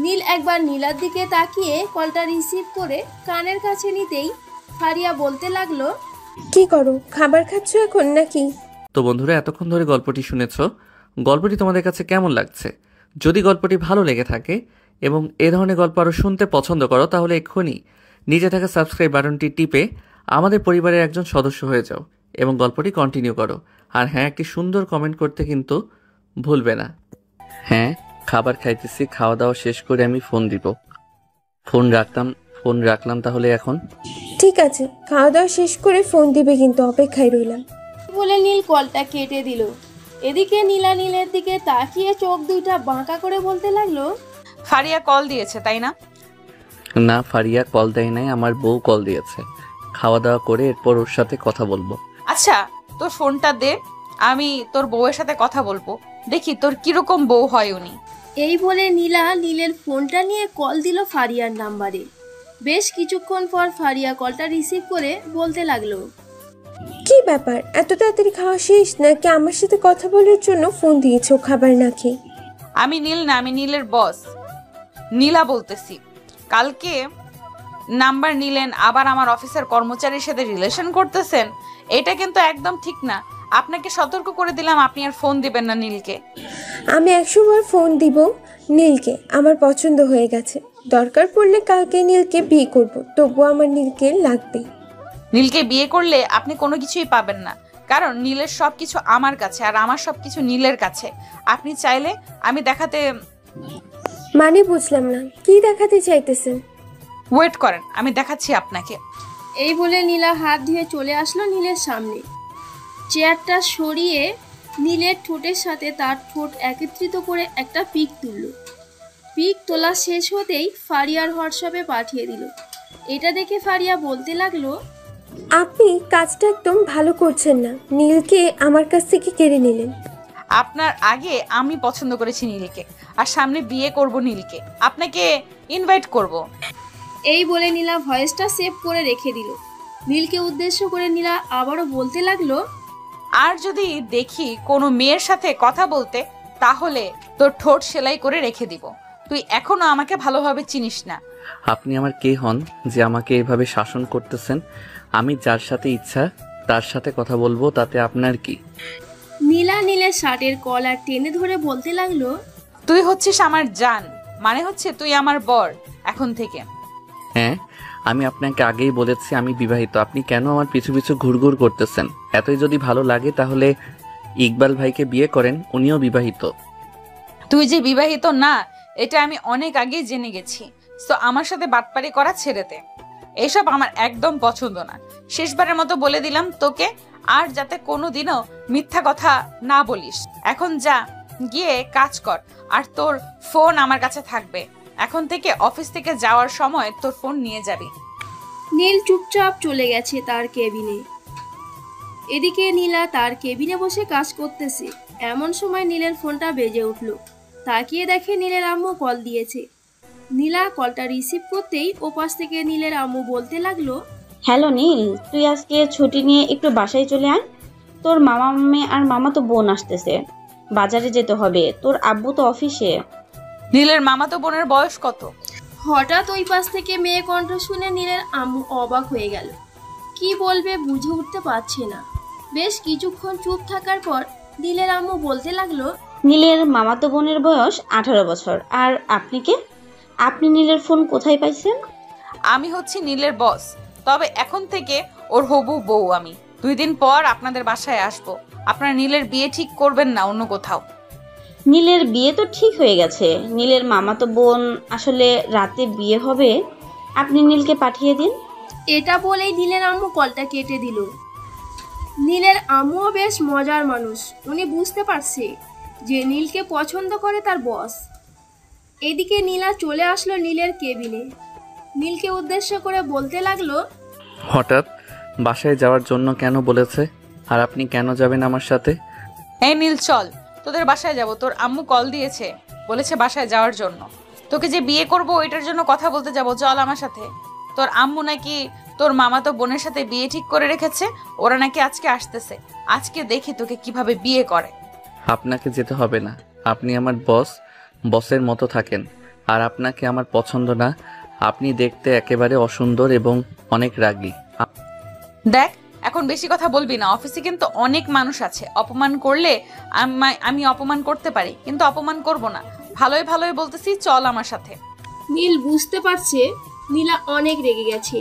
Speaker 3: নীল একবার নীলার দিকে তাকিয়ে কলটা রিসিভ করে কানের কাছে নিতেই ফারিয়া বলতে লাগলো,
Speaker 4: কি করো, খাবার খাচ্ছ এখন নাকি?
Speaker 2: তো বন্ধুরা, এতক্ষণ ধরে গল্পটি শুনেছো। গল্পটি তোমাদের কাছে কেমন লাগছে? যদি গল্পটি ভালো লেগে থাকে এবং এ ধরনের গল্প আরও শুনতে পছন্দ করো, তাহলে এক্ষুনি নিচে থাকা সাবস্ক্রাইব বাটনটি টিপে আমাদের পরিবারের একজন সদস্য হয়ে যাও এবং গল্পটি কন্টিনিউ করো। আর হ্যাঁ, একটি সুন্দর কমেন্ট করতে কিন্তু ভুলবে না। হ্যাঁ, খাবার খাইতেছি, খাওয়া দাওয়া শেষ করে আমি ফোন দিব। ফোন রাখলাম তাহলে এখন।
Speaker 4: ঠিক আছে, খাওয়া দাওয়া শেষ করে ফোন দিবে, কিন্তু অপেক্ষায় রইলাম।
Speaker 3: বলে নীল কলটা কেটে দিল। এদিকে নীলা নীলের দিকে তাকিয়ে চোখ দুইটা বাঁকা করে বলতে লাগলো,
Speaker 1: ফারিয়া কল দিয়েছে তাই না?
Speaker 2: না, ফারিয়া কল দেয় নাই, আমার বউ কল দিয়েছে। খাওয়া দাওয়া করে এরপর ওর সাথে কথা বলবো।
Speaker 1: আচ্ছা, তোর ফোনটা দে, আমি তোর বউয়ের সাথে কথা বলবো, দেখি তোর কিরকম বউ হয় উনি।
Speaker 3: এই বলে নীলা নীলের ফোনটা নিয়ে কল দিল ফারিয়ার নাম্বারে। বেশ কিছুক্ষণ পর ফারিয়া কলটা রিসিভ করে বলতে লাগলো,
Speaker 4: কি ব্যাপার, এত তাড়াতাড়ি খাওয়া শেষ নাকি আমার সাথে কথা বলার জন্য ফোন দিয়েছো খাবার না খেয়ে?
Speaker 1: আমি নীল না, আমি নীলের বস নীলা বলতেছি। কালকে নাম্বার নিলেন, আবার আমার অফিসের কর্মচারীর সাথে রিলেশন করতেছেন, এটা কিন্তু একদম ঠিক না। আপনাকে সতর্ক করে দিলাম, আপনি আর ফোন দিবেন না নীলকে।
Speaker 4: আমি 100 বার ফোন দিব নীলকে, আমার পছন্দ হয়ে গেছে। দরকার পড়লে কালকে নীলকে বিয়ে করব, তবুও আমার নীলকে লাগবে।
Speaker 1: নীলকে বিয়ে করলে আপনি কোনো কিছুই পাবেন না, কারণ নীলের সবকিছু আমার কাছে আর আমার সবকিছু নীলের কাছে। আপনি চাইলে আমি দেখাতে,
Speaker 4: মানে বুঝলাম না, কি দেখাতে চাইতেছেন?
Speaker 1: ওয়েট করেন, আমি দেখাচ্ছি আপনাকে।
Speaker 3: এই বলে নীলা হাত ধুয়ে চলে আসলো নীলের সামনে। চেয়ারটা সরিয়ে নীলের ঠোঁটের সাথে তার ঠোঁট একত্রিত করে একটা পিক তুলল। পিক তোলা শেষ হতেই ফারিয়ার হোয়াটসঅ্যাপে পাঠিয়ে দিল। এটা দেখে ফারিয়া বলতে লাগলো,
Speaker 4: আপনি কাজটা একদম ভালো করছেন না, নীলকে আমার কাছ থেকে কেড়ে নিলেন।
Speaker 1: আপনার আগে আমি পছন্দ করেছি নীলকে, আর সামনে বিয়ে করব নীলকে, আপনাকে ইনভাইট করব।
Speaker 3: এই বলে নীলা ভয়েসটা সেভ করে রেখে দিল। নীলকে উদ্দেশ্য করে নীলা আবারও বলতে লাগলো,
Speaker 1: আর যদি দেখি কোনো মেয়ের সাথে কথা বলতে, তাহলে তোর ঠোঁট সেলাই করে রেখে দিব। তুই এখনো আমাকে ভালোভাবে চিনিস না।
Speaker 2: আপনি আমার কে হন যে আমাকে এভাবে শাসন করতেছেন? আমি যার সাথে ইচ্ছা তার সাথে কথা বলবো, তাতে আপনার কি?
Speaker 3: নীলা নীলের শার্টের কলার টেনে ধরে বলতে লাগলো,
Speaker 1: তুই হচ্ছিস আমার জান, মানে হচ্ছে তুই আমার বর এখন থেকে।
Speaker 2: হ্যাঁ, আমি আপনাকে আগেই বলেছি আমি বিবাহিত। আপনি কেন আমার পিছু পিছু ঘুরঘুর করতেছেন? এতই যদি ভালো লাগে তাহলে ইকবাল ভাইকে বিয়ে করেন, উনিও বিবাহিত।
Speaker 1: তুই যে বিবাহিত না, এটা আমি অনেক আগেই জেনে গেছি। তো আমার সাথে বাটপারি করা ছেড়ে দে, এসব আমার একদম পছন্দ না। শেষবারের মতো বলে দিলাম তোকে, আর যাতে কোনোদিনও মিথ্যা কথা না বলিস। এখন যা, গিয়ে কাজ কর, আর তোর ফোন আমার কাছে থাকবে। এখন থেকে অফিস থেকে যাওয়ার সময় তোর ফোন নিয়ে যাবি।
Speaker 3: নীল চুপচাপ চলে গেছে তার কেবিনে। এদিকে নীলা তার কেবিনে বসে কাজ করতেছে। এমন সময় নীলের ফোনটা বেজে উঠল। তাকিয়ে দেখে নীলের আম্মু কল দিয়েছে। নীলা কলটা রিসিভ করতেই ওপাশ থেকে নীলের আম্মু বলতে লাগলো,
Speaker 7: হ্যালো নীল, তুই আজকে ছুটি নিয়ে একটু বাসায় চলে আয়। তোর মামা মামে আর মামা তো বোন আসতেছে, বাজারে যেতে হবে, তোর আব্বু তো অফিসে।
Speaker 1: নীলের মামাতো বোনের বয়স কত?
Speaker 3: হঠাৎ ওই পাশ থেকে মেয়ে কণ্ঠ শুনে নীলের আম্মু অবাক হয়ে গেল। কি বলবে বুঝে উঠতে পারছে না। বেশ কিছুক্ষণ চুপ থাকার পর নীলের আম্মু বলতে লাগলো,
Speaker 7: নীলের মামাতো বোনের বয়স 18 বছর। আর আপনি কে? আপনি নীলের ফোন কোথায় পাইছেন?
Speaker 1: আমি হচ্ছি নীলের বস, তবে এখন থেকে ওর হবু বউ আমি। 2 দিন পর আপনাদের বাসায় আসবো। আপনারা নীলের বিয়ে ঠিক করবেন না অন্য কোথাও?
Speaker 7: নীলের বিয়ে তো ঠিক হয়ে গেছে। নীলের মামাতো বোন আসলে রাতে বিয়ে হবে, আপনি নীলকে পাঠিয়ে দিন।
Speaker 3: এটা বলেই নীলের আম্মু কলটা কেটে দিল। নীলের আম্মুও বেশ মজার মানুষ। উনি বুঝতে পারছে যে নীলকে পছন্দ করে তার বস। এদিকে নীলা চলে আসলো নীলের কেবিনে। নীলকে উদ্দেশ্য করে বলতে লাগলো,
Speaker 2: হঠাৎ বাসায় যাওয়ার জন্য কেন বলেছে? আর আপনি কেন যাবেন আমার সাথে?
Speaker 1: এই নীল, চল, তোদের বাসায় যাব। তোর আম্মু কল দিয়েছে, বলেছে বাসায় যাওয়ার জন্য। তোকে যে বিয়ে করব ওইটার জন্য কথা বলতে যাব, চল আমার সাথে। তোর আম্মু নাকি তোর মামাতো বোনের সাথে বিয়ে ঠিক করে রেখেছে। ওরা নাকি আজকে আসতেছে। আজকে দেখি তোকে কিভাবে বিয়ে করে।
Speaker 2: আপনাকে যেতে হবে না, আপনি আমার বস, বসের মতো থাকেন। আর আপনাকে আমার পছন্দ না। আপনি দেখতে একেবারে অসুন্দর এবং অনেক রাগী।
Speaker 1: দেখ, এখন বেশি কথা বলবি না। অফিসে কিন্তু অনেক মানুষ আছে। অপমান করলে আমি অপমান করতে পারি, কিন্তু অপমান করব না। ভালোই ভালোই বলতেছি, চল আমার সাথে।
Speaker 3: নীল বুঝতে পারছে নীলা অনেক রেগে গেছে।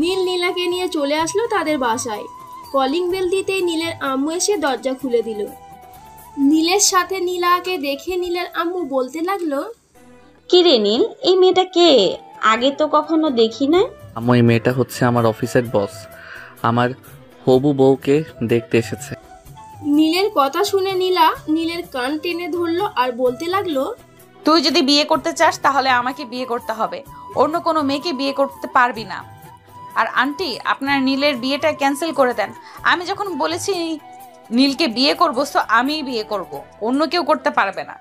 Speaker 3: নীল নীলাকে নিয়ে চলে আসলো তাদের বাসায়। কলিং বেল দিতেই নীলের আম্মু এসে দরজা খুলে দিল। নীলের সাথে নীলাকে দেখে নীলের আম্মু বলতে লাগলো,
Speaker 7: কি রে নীল, এই মেয়েটা কে? আগে তো কখনো দেখি না।
Speaker 2: ওই মেয়েটা হচ্ছে আমার অফিসের বস, আমার হবু বউকে দেখতে এসেছে।
Speaker 3: নীলের কথা শুনে নীলা নীলের কান টেনে ধরলো আর বলতে লাগলো,
Speaker 1: তুই যদি বিয়ে করতে চাস তাহলে আমাকে বিয়ে করতে হবে, অন্য কোনো মেয়েকে বিয়ে করতে পারবি না। আর আন্টি, আপনার নীলের বিয়েটা ক্যান্সেল করে দেন। আমি যখন বলেছি নীলকে বিয়ে করবো, তো আমিই বিয়ে করব, অন্য কেউ করতে পারবে না।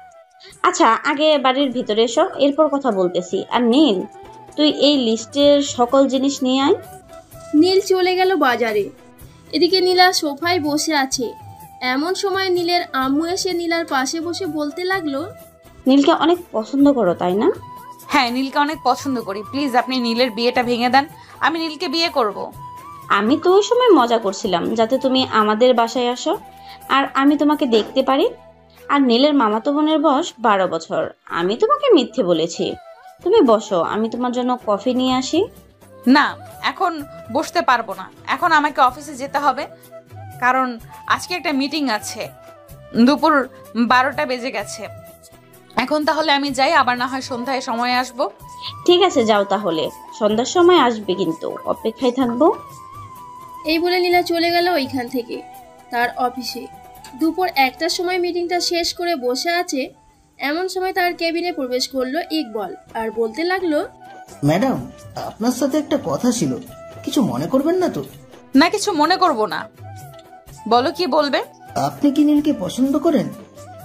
Speaker 7: আচ্ছা, আগে বাড়ির ভিতরে এসো, এরপর কথা বলতেছি। আর নীল, তুই এই লিস্টের সকল জিনিস নিয়ে আয়।
Speaker 3: নীল চলে গেল বাজারে। এদিকে নীলা সোফায় বসে আছে। এমন সময় নীলের আম্মু এসে নীলার পাশে বসে বলতে লাগলো,
Speaker 7: নীলকে অনেক পছন্দ করো তাই না?
Speaker 1: হ্যাঁ, নীলকে অনেক পছন্দ করি। প্লিজ আপনি নীলের বিয়েটা ভেঙে দেন, আমি নীলকে বিয়ে করব।
Speaker 7: আমি তো ওই সময় মজা করছিলাম যাতে তুমি আমাদের বাসায় আসো আর আমি তোমাকে দেখতে পারি। আর নীলের মামাতো বোনের বয়স 12 বছর। আমি তোমাকে মিথ্যে বলেছি। তুমি বসো, আমি তোমার জন্য কফি নিয়ে আসি।
Speaker 1: না, এখন বসতে পারবো না। এখন আমাকে অফিসে যেতে হবে, কারণ আজকে একটা মিটিং আছে। দুপুর 12টা বেজে গেছে। এখন তাহলে আমি যাই, আবার না হয় সন্ধ্যায় সময় আসবো।
Speaker 7: ঠিক আছে, যাও তাহলে। সন্ধ্যার সময় আসবে, কিন্তু অপেক্ষায় থাকবো।
Speaker 3: এই বলে নীলা চলে গেল ওইখান থেকে তার অফিসে। দুপুর 1টার সময় মিটিংটা শেষ করে বসে আছে। এমন সময় তার কেবিনে প্রবেশ করলো ইকবাল আর বলতে লাগলো,
Speaker 8: ম্যাডাম, আপনার সাথে একটা কথা ছিল, কিছু মনে করবেন না তো?
Speaker 1: না, কিছু মনে করব না। বলো, কি বলবে?
Speaker 8: আপনি কি নীলকে পছন্দ করেন?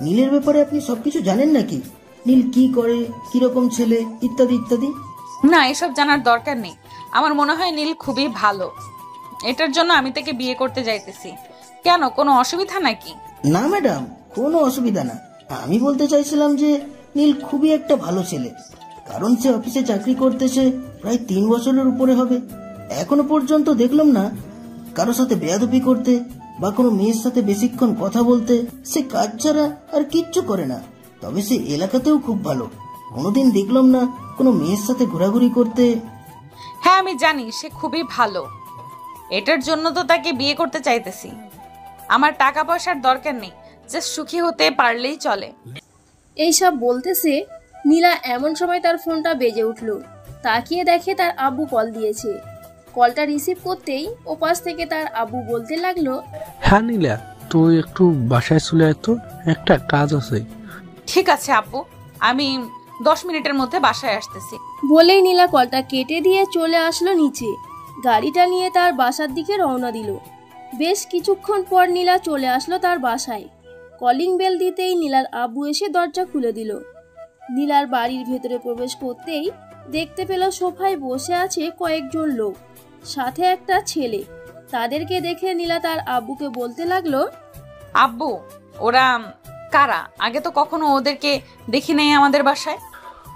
Speaker 8: নীলের ব্যাপারে আপনি সবকিছু জানেন নাকি? নীল কি করে, কিরকম ছেলে, ইত্যাদি ইত্যাদি?
Speaker 1: না, এসব জানার দরকার নেই। আমার মনে হয় নীল খুবই ভালো। এটার জন্য আমি তাকে বিয়ে করতে যাইতেছি। কেন, কোনো অসুবিধা নাকি?
Speaker 8: না ম্যাডাম, কোনো অসুবিধা না। আমি বলতে চাইছিলাম যে নীল খুবই একটা ভালো ছেলে, কারণ সে অফিসে চাকরি করতেছে প্রায় 3 বছরের উপরে হবে। এখনো পর্যন্ত দেখলাম না কারো সাথে বেয়াদবি করতে বা কোনো মেয়ের সাথে বেশিক্ষণ কথা বলতে। সে কাজ ছাড়া আর কিচ্ছু করে না। তবে সে এলাকাতেও খুব ভালো। কোনোদিন দেখলাম না কোনো মেয়ের সাথে ঘোরাঘুরি করতে।
Speaker 1: হ্যাঁ, আমি জানি সে খুবই ভালো। এটার জন্য তো তাকে বিয়ে করতে চাইতেছি। আমার টাকা পয়সার দরকার নেই, জাস্ট সুখী হতে পারলেই চলে।
Speaker 3: এইসব বলতেছে নীলা। এমন সময় তার ফোনটা বেজে উঠল। তাকিয়ে দেখে তার আব্বু কল দিয়েছে। কলটা রিসিভ করতেই ওপাশ থেকে তার আব্বু বলতে লাগলো,
Speaker 10: হ্যাঁ নীলা, তুই একটু বাসায় চলে আয় তো, একটা কাজ আছে।
Speaker 1: ঠিক আছে আব্বু, আমি 10 মিনিটের মধ্যে বাসায় আসতেছি।
Speaker 3: বলেই নীলা কলটা কেটে দিয়ে চলে আসলো নিচে। গাড়িটা নিয়ে তার বাসার দিকে রওনা দিল। বেশ কিছুক্ষণ পর নীলা চলে আসলো তার বাসায়। কলিং বেল দিতেই নীলার আব্বু এসে দরজা খুলে দিল। নীলার বাড়ির ভেতরে প্রবেশ করতেই দেখতে পেল সোফায় বসে আছে কয়েকজন লোক, সাথে একটা ছেলে। তাদেরকে দেখে নীলা তার আব্বুকে বলতে লাগলো,
Speaker 1: আব্বু, ওরা কারা? আগে তো কখনো ওদেরকে দেখি নাই আমাদের বাসায়।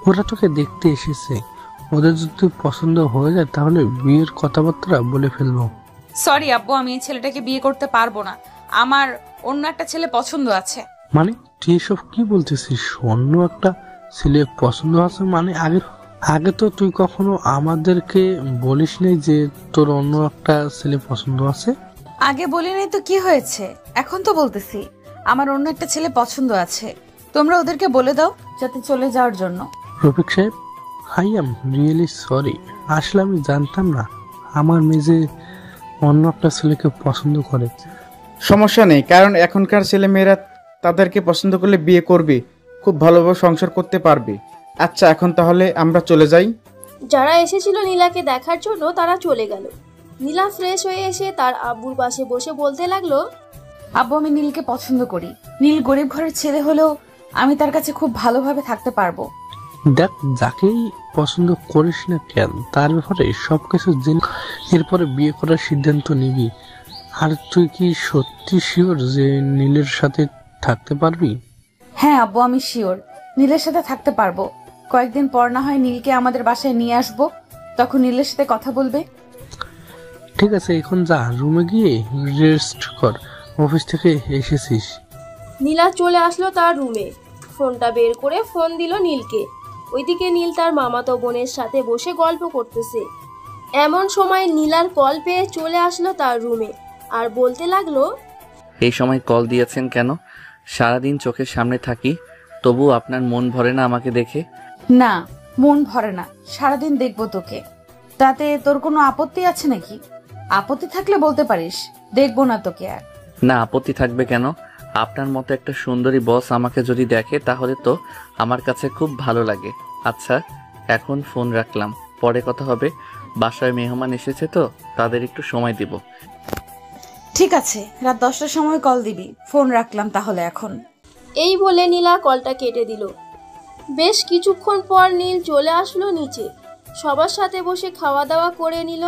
Speaker 10: ওরা তোকে দেখতে এসেছে, ওদের যদি পছন্দ হয়ে যায় তাহলে বিয়ের কথাবার্তা বলে ফেলবো।
Speaker 1: সরি আব্বু, আমি এই ছেলেটাকে বিয়ে করতে পারবো না। আমার অন্য একটা ছেলে পছন্দ আছে।
Speaker 10: মানে তুই এসব কি বলতেছিস? অন্য একটা ছেলে পছন্দ আছে মানে? আগে তো তুই কখনো আমাদেরকে বলিস নাই যে তোর অন্য একটা ছেলে পছন্দ আছে।
Speaker 1: আগে বলিনি তো কি হয়েছে, এখন তো বলতেছি আমার অন্য একটা ছেলে পছন্দ আছে। তোমরা ওদেরকে বলে দাও যাতে চলে যাওয়ার জন্য।
Speaker 10: রফিক সাহেব, আই এম রিয়েলি সরি। আসলে আমি জানতাম না আমার মেয়ে যে অন্য একটা ছেলেকে পছন্দ করে।
Speaker 6: সমস্যা নেই, কারণ এখনকার ছেলে মেয়েরা তাদেরকে পছন্দ করলে বিয়ে করবে, খুব ভালোভাবে সংসার করতে পারবে। আচ্ছা, এখন তাহলে আমরা চলে যাই।
Speaker 3: যারা এসেছিল নীলাকে দেখার জন্য তারা চলে গেল। নীলা ফ্রেশ হয়ে এসে তার আব্বুর পাশে বসে বলতে লাগলো,
Speaker 1: আব্বু, আমি নীলকে পছন্দ করি। নীল গরিব ঘরের ছেলে হলেও আমি তার কাছে খুব ভালোভাবে থাকতে পারবো।
Speaker 10: দেখ, যাকেই পছন্দ করিস না কেন তার ব্যাপারে সবকিছু জেনে এরপরে বিয়ে করার সিদ্ধান্ত নিবি। আর তুই কি সত্যি শিওর যে নীলের সাথে থাকতে পারবি?
Speaker 1: হ্যাঁ আব্বু, আমি শিওর নীলের সাথে থাকতে পারবো। কয়েকদিন পর না হয় নীলকে আমাদের বাসায় নিয়ে আসবো, তখন নীলের সাথে কথা বলবে।
Speaker 10: ঠিক আছে, এখন যা, রুমে গিয়ে রেস্ট কর, অফিস থেকে এসেছিস।
Speaker 3: নীলা চলে আসলো তার রুমে। ফোনটা বের করে ফোন দিল নীলকে। ওইদিকে নীল তার মামাতো বোনের সাথে বসে গল্প করতেছে। এমন সময় নীলার কল পেয়ে চলে আসলো তার রুমে আর বলতে লাগলো,
Speaker 2: এই সময় কল দিয়েছেন কেন? সারাদিন চোখের সামনে থাকি, তবু আপনার মন ভরে না আমাকে দেখে?
Speaker 1: না, মন ভরে না, সারাদিন দেখবো তোকে। তাতে তোর কোনো আপত্তি আছে নাকি? আপত্তি থাকলে বলতে পারিস, দেখবো না তোকে আর।
Speaker 2: না, আপত্তি থাকবে কেন? আপনার মতো একটা সুন্দরী বস আমাকে যদি দেখে তাহলে তো আমার কাছে খুব ভালো লাগে। আচ্ছা, এখন ফোন রাখলাম, পরে কথা হবে। বাসায় মেহমান এসেছে তো, তাদের একটু সময় দিব।
Speaker 1: ঠিক আছে, রাত 10টার সময় কল দিবি। ফোন রাখলাম তাহলে এখন।
Speaker 3: এই বলে নীলা কলটা কেটে দিল। বেশ কিছুক্ষণ পর নীল চলে আসলো নিচে। সবার সাথে বসে খাওয়া দাওয়া করে নিল।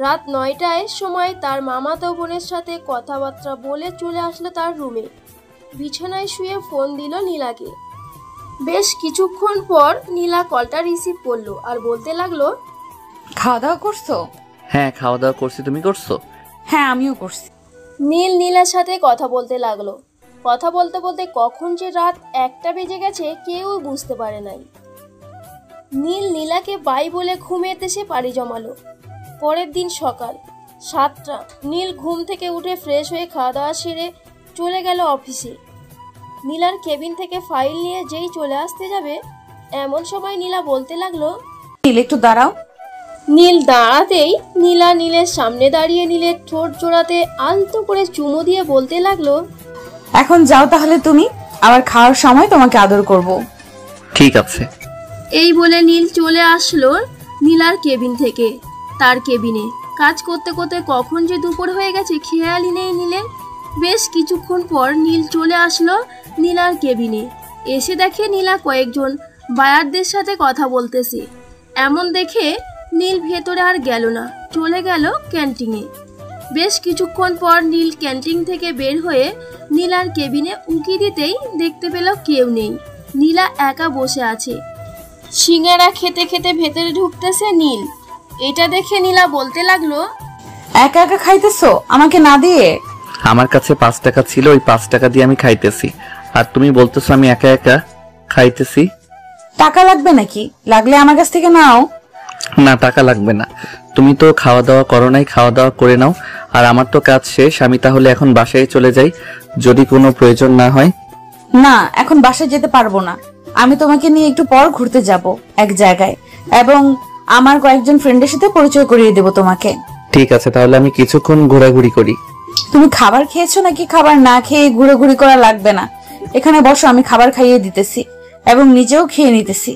Speaker 3: রাত 9টায় সময় তার মামাতো বোনের সাথে কথাবার্তা বলে চলে আসলো তার রুমে। বিছানায় শুয়ে ফোন দিল নীলাকে। বেশ কিছুক্ষণ পর নীলা কলটা রিসিভ করলো আর বলতে লাগলো,
Speaker 1: খাওয়া দাওয়া করছো?
Speaker 2: হ্যাঁ, খাওয়া দাওয়া করছি, তুমি করছো?
Speaker 1: হ্যাঁ, আমিও করছি।
Speaker 3: নীল নীলার সাথে কথা বলতে লাগলো। কথা বলতে বলতে কখন যে রাত 1টা বেজে গেছে কেউ বুঝতে পারে নাই। নীল নীলাকে বাই বলে ঘুমেতে সে পাড়ি জমালো। পরের দিন সকাল 7টা। নীল ঘুম থেকে উঠে ফ্রেশ হয়ে খাওয়া দাওয়া সেরে চলে গেল অফিসে। নীলার কেবিন থেকে ফাইল নিয়ে যেই চলে আসতে যাবে, এমন সময় নীলা বলতে লাগলো,
Speaker 1: নীল একটু দাঁড়াও।
Speaker 3: নীল দাঁড়াতেই নীলা নীলের সামনে দাঁড়িয়ে নীলের ঠোঁট জোড়াতে আলতো করে চুমু দিয়ে বলতে লাগলো,
Speaker 1: এখন যাও তাহলে তুমি, আবার খাওয়ার সময় তোমাকে আদর করব।
Speaker 2: ঠিক আছে।
Speaker 3: এই বলে নীল চলে আসলো নীলার কেবিন থেকে তার কেবিনে। কাজ করতে করতে কখন যে দুপুর হয়ে গেছে খেয়ালই নেই নীলের। বেশ কিছুক্ষণ পর নীল চলে আসলো নীলার কেবিনে। এসে দেখে নীলা কয়েকজন বায়ারদের সাথে কথা বলতেছে। এমন দেখে নীল ভেতরে আর গেল না, চলে গেল ক্যান্টিনে। বেশ কিছুক্ষণ পর নীল ক্যান্টিন থেকে বের হয়ে নীলার কেবিনে উকি দিতেই দেখতে পেল কেউ নেই। নীলা একা বসে আছে। সিঙ্গারা খেতে খেতে ভেতরে ঢুকতেছে নীল। এটা দেখে নীলা বলতে লাগলো,
Speaker 1: একা একা খাইতেছো আমাকে না দিয়ে?
Speaker 2: আমার কাছে 5 টাকা ছিল, ওই 5 টাকা দিয়ে আমি খাইতেছি, আর তুমি বলতেছো আমি একা একা খাইতেছি?
Speaker 1: টাকা লাগবে নাকি? লাগলে আমার কাছ থেকে নাও।
Speaker 2: না, টাকা লাগবে না। তুমি তো খাওয়া দাওয়া করো নাই, খাওয়া দাওয়া করে নাও। আর আমার তো কাজ শেষ, আমি তাহলে এখন বাসায় চলে যাই, যদি কোনো প্রয়োজন না হয়।
Speaker 1: না, এখন বাসায় যেতে পারবো না। আমি তোমাকে নিয়ে একটু পর ঘুরতে যাব এক জায়গায়, এবং আমার কয়েকজন ফ্রেন্ডের সাথে পরিচয় করিয়ে দেব তোমাকে।
Speaker 2: ঠিক আছে, তাহলে আমি কিছুক্ষণ ঘোরাঘুরি করি।
Speaker 1: তুমি খাবার খেয়েছো নাকি? খাবার না খেয়ে ঘুরাঘুরি করা লাগবে না, এখানে বসো, আমি খাবার খাইয়ে দিতেছি এবং নিজেও খেয়ে নিতেছি।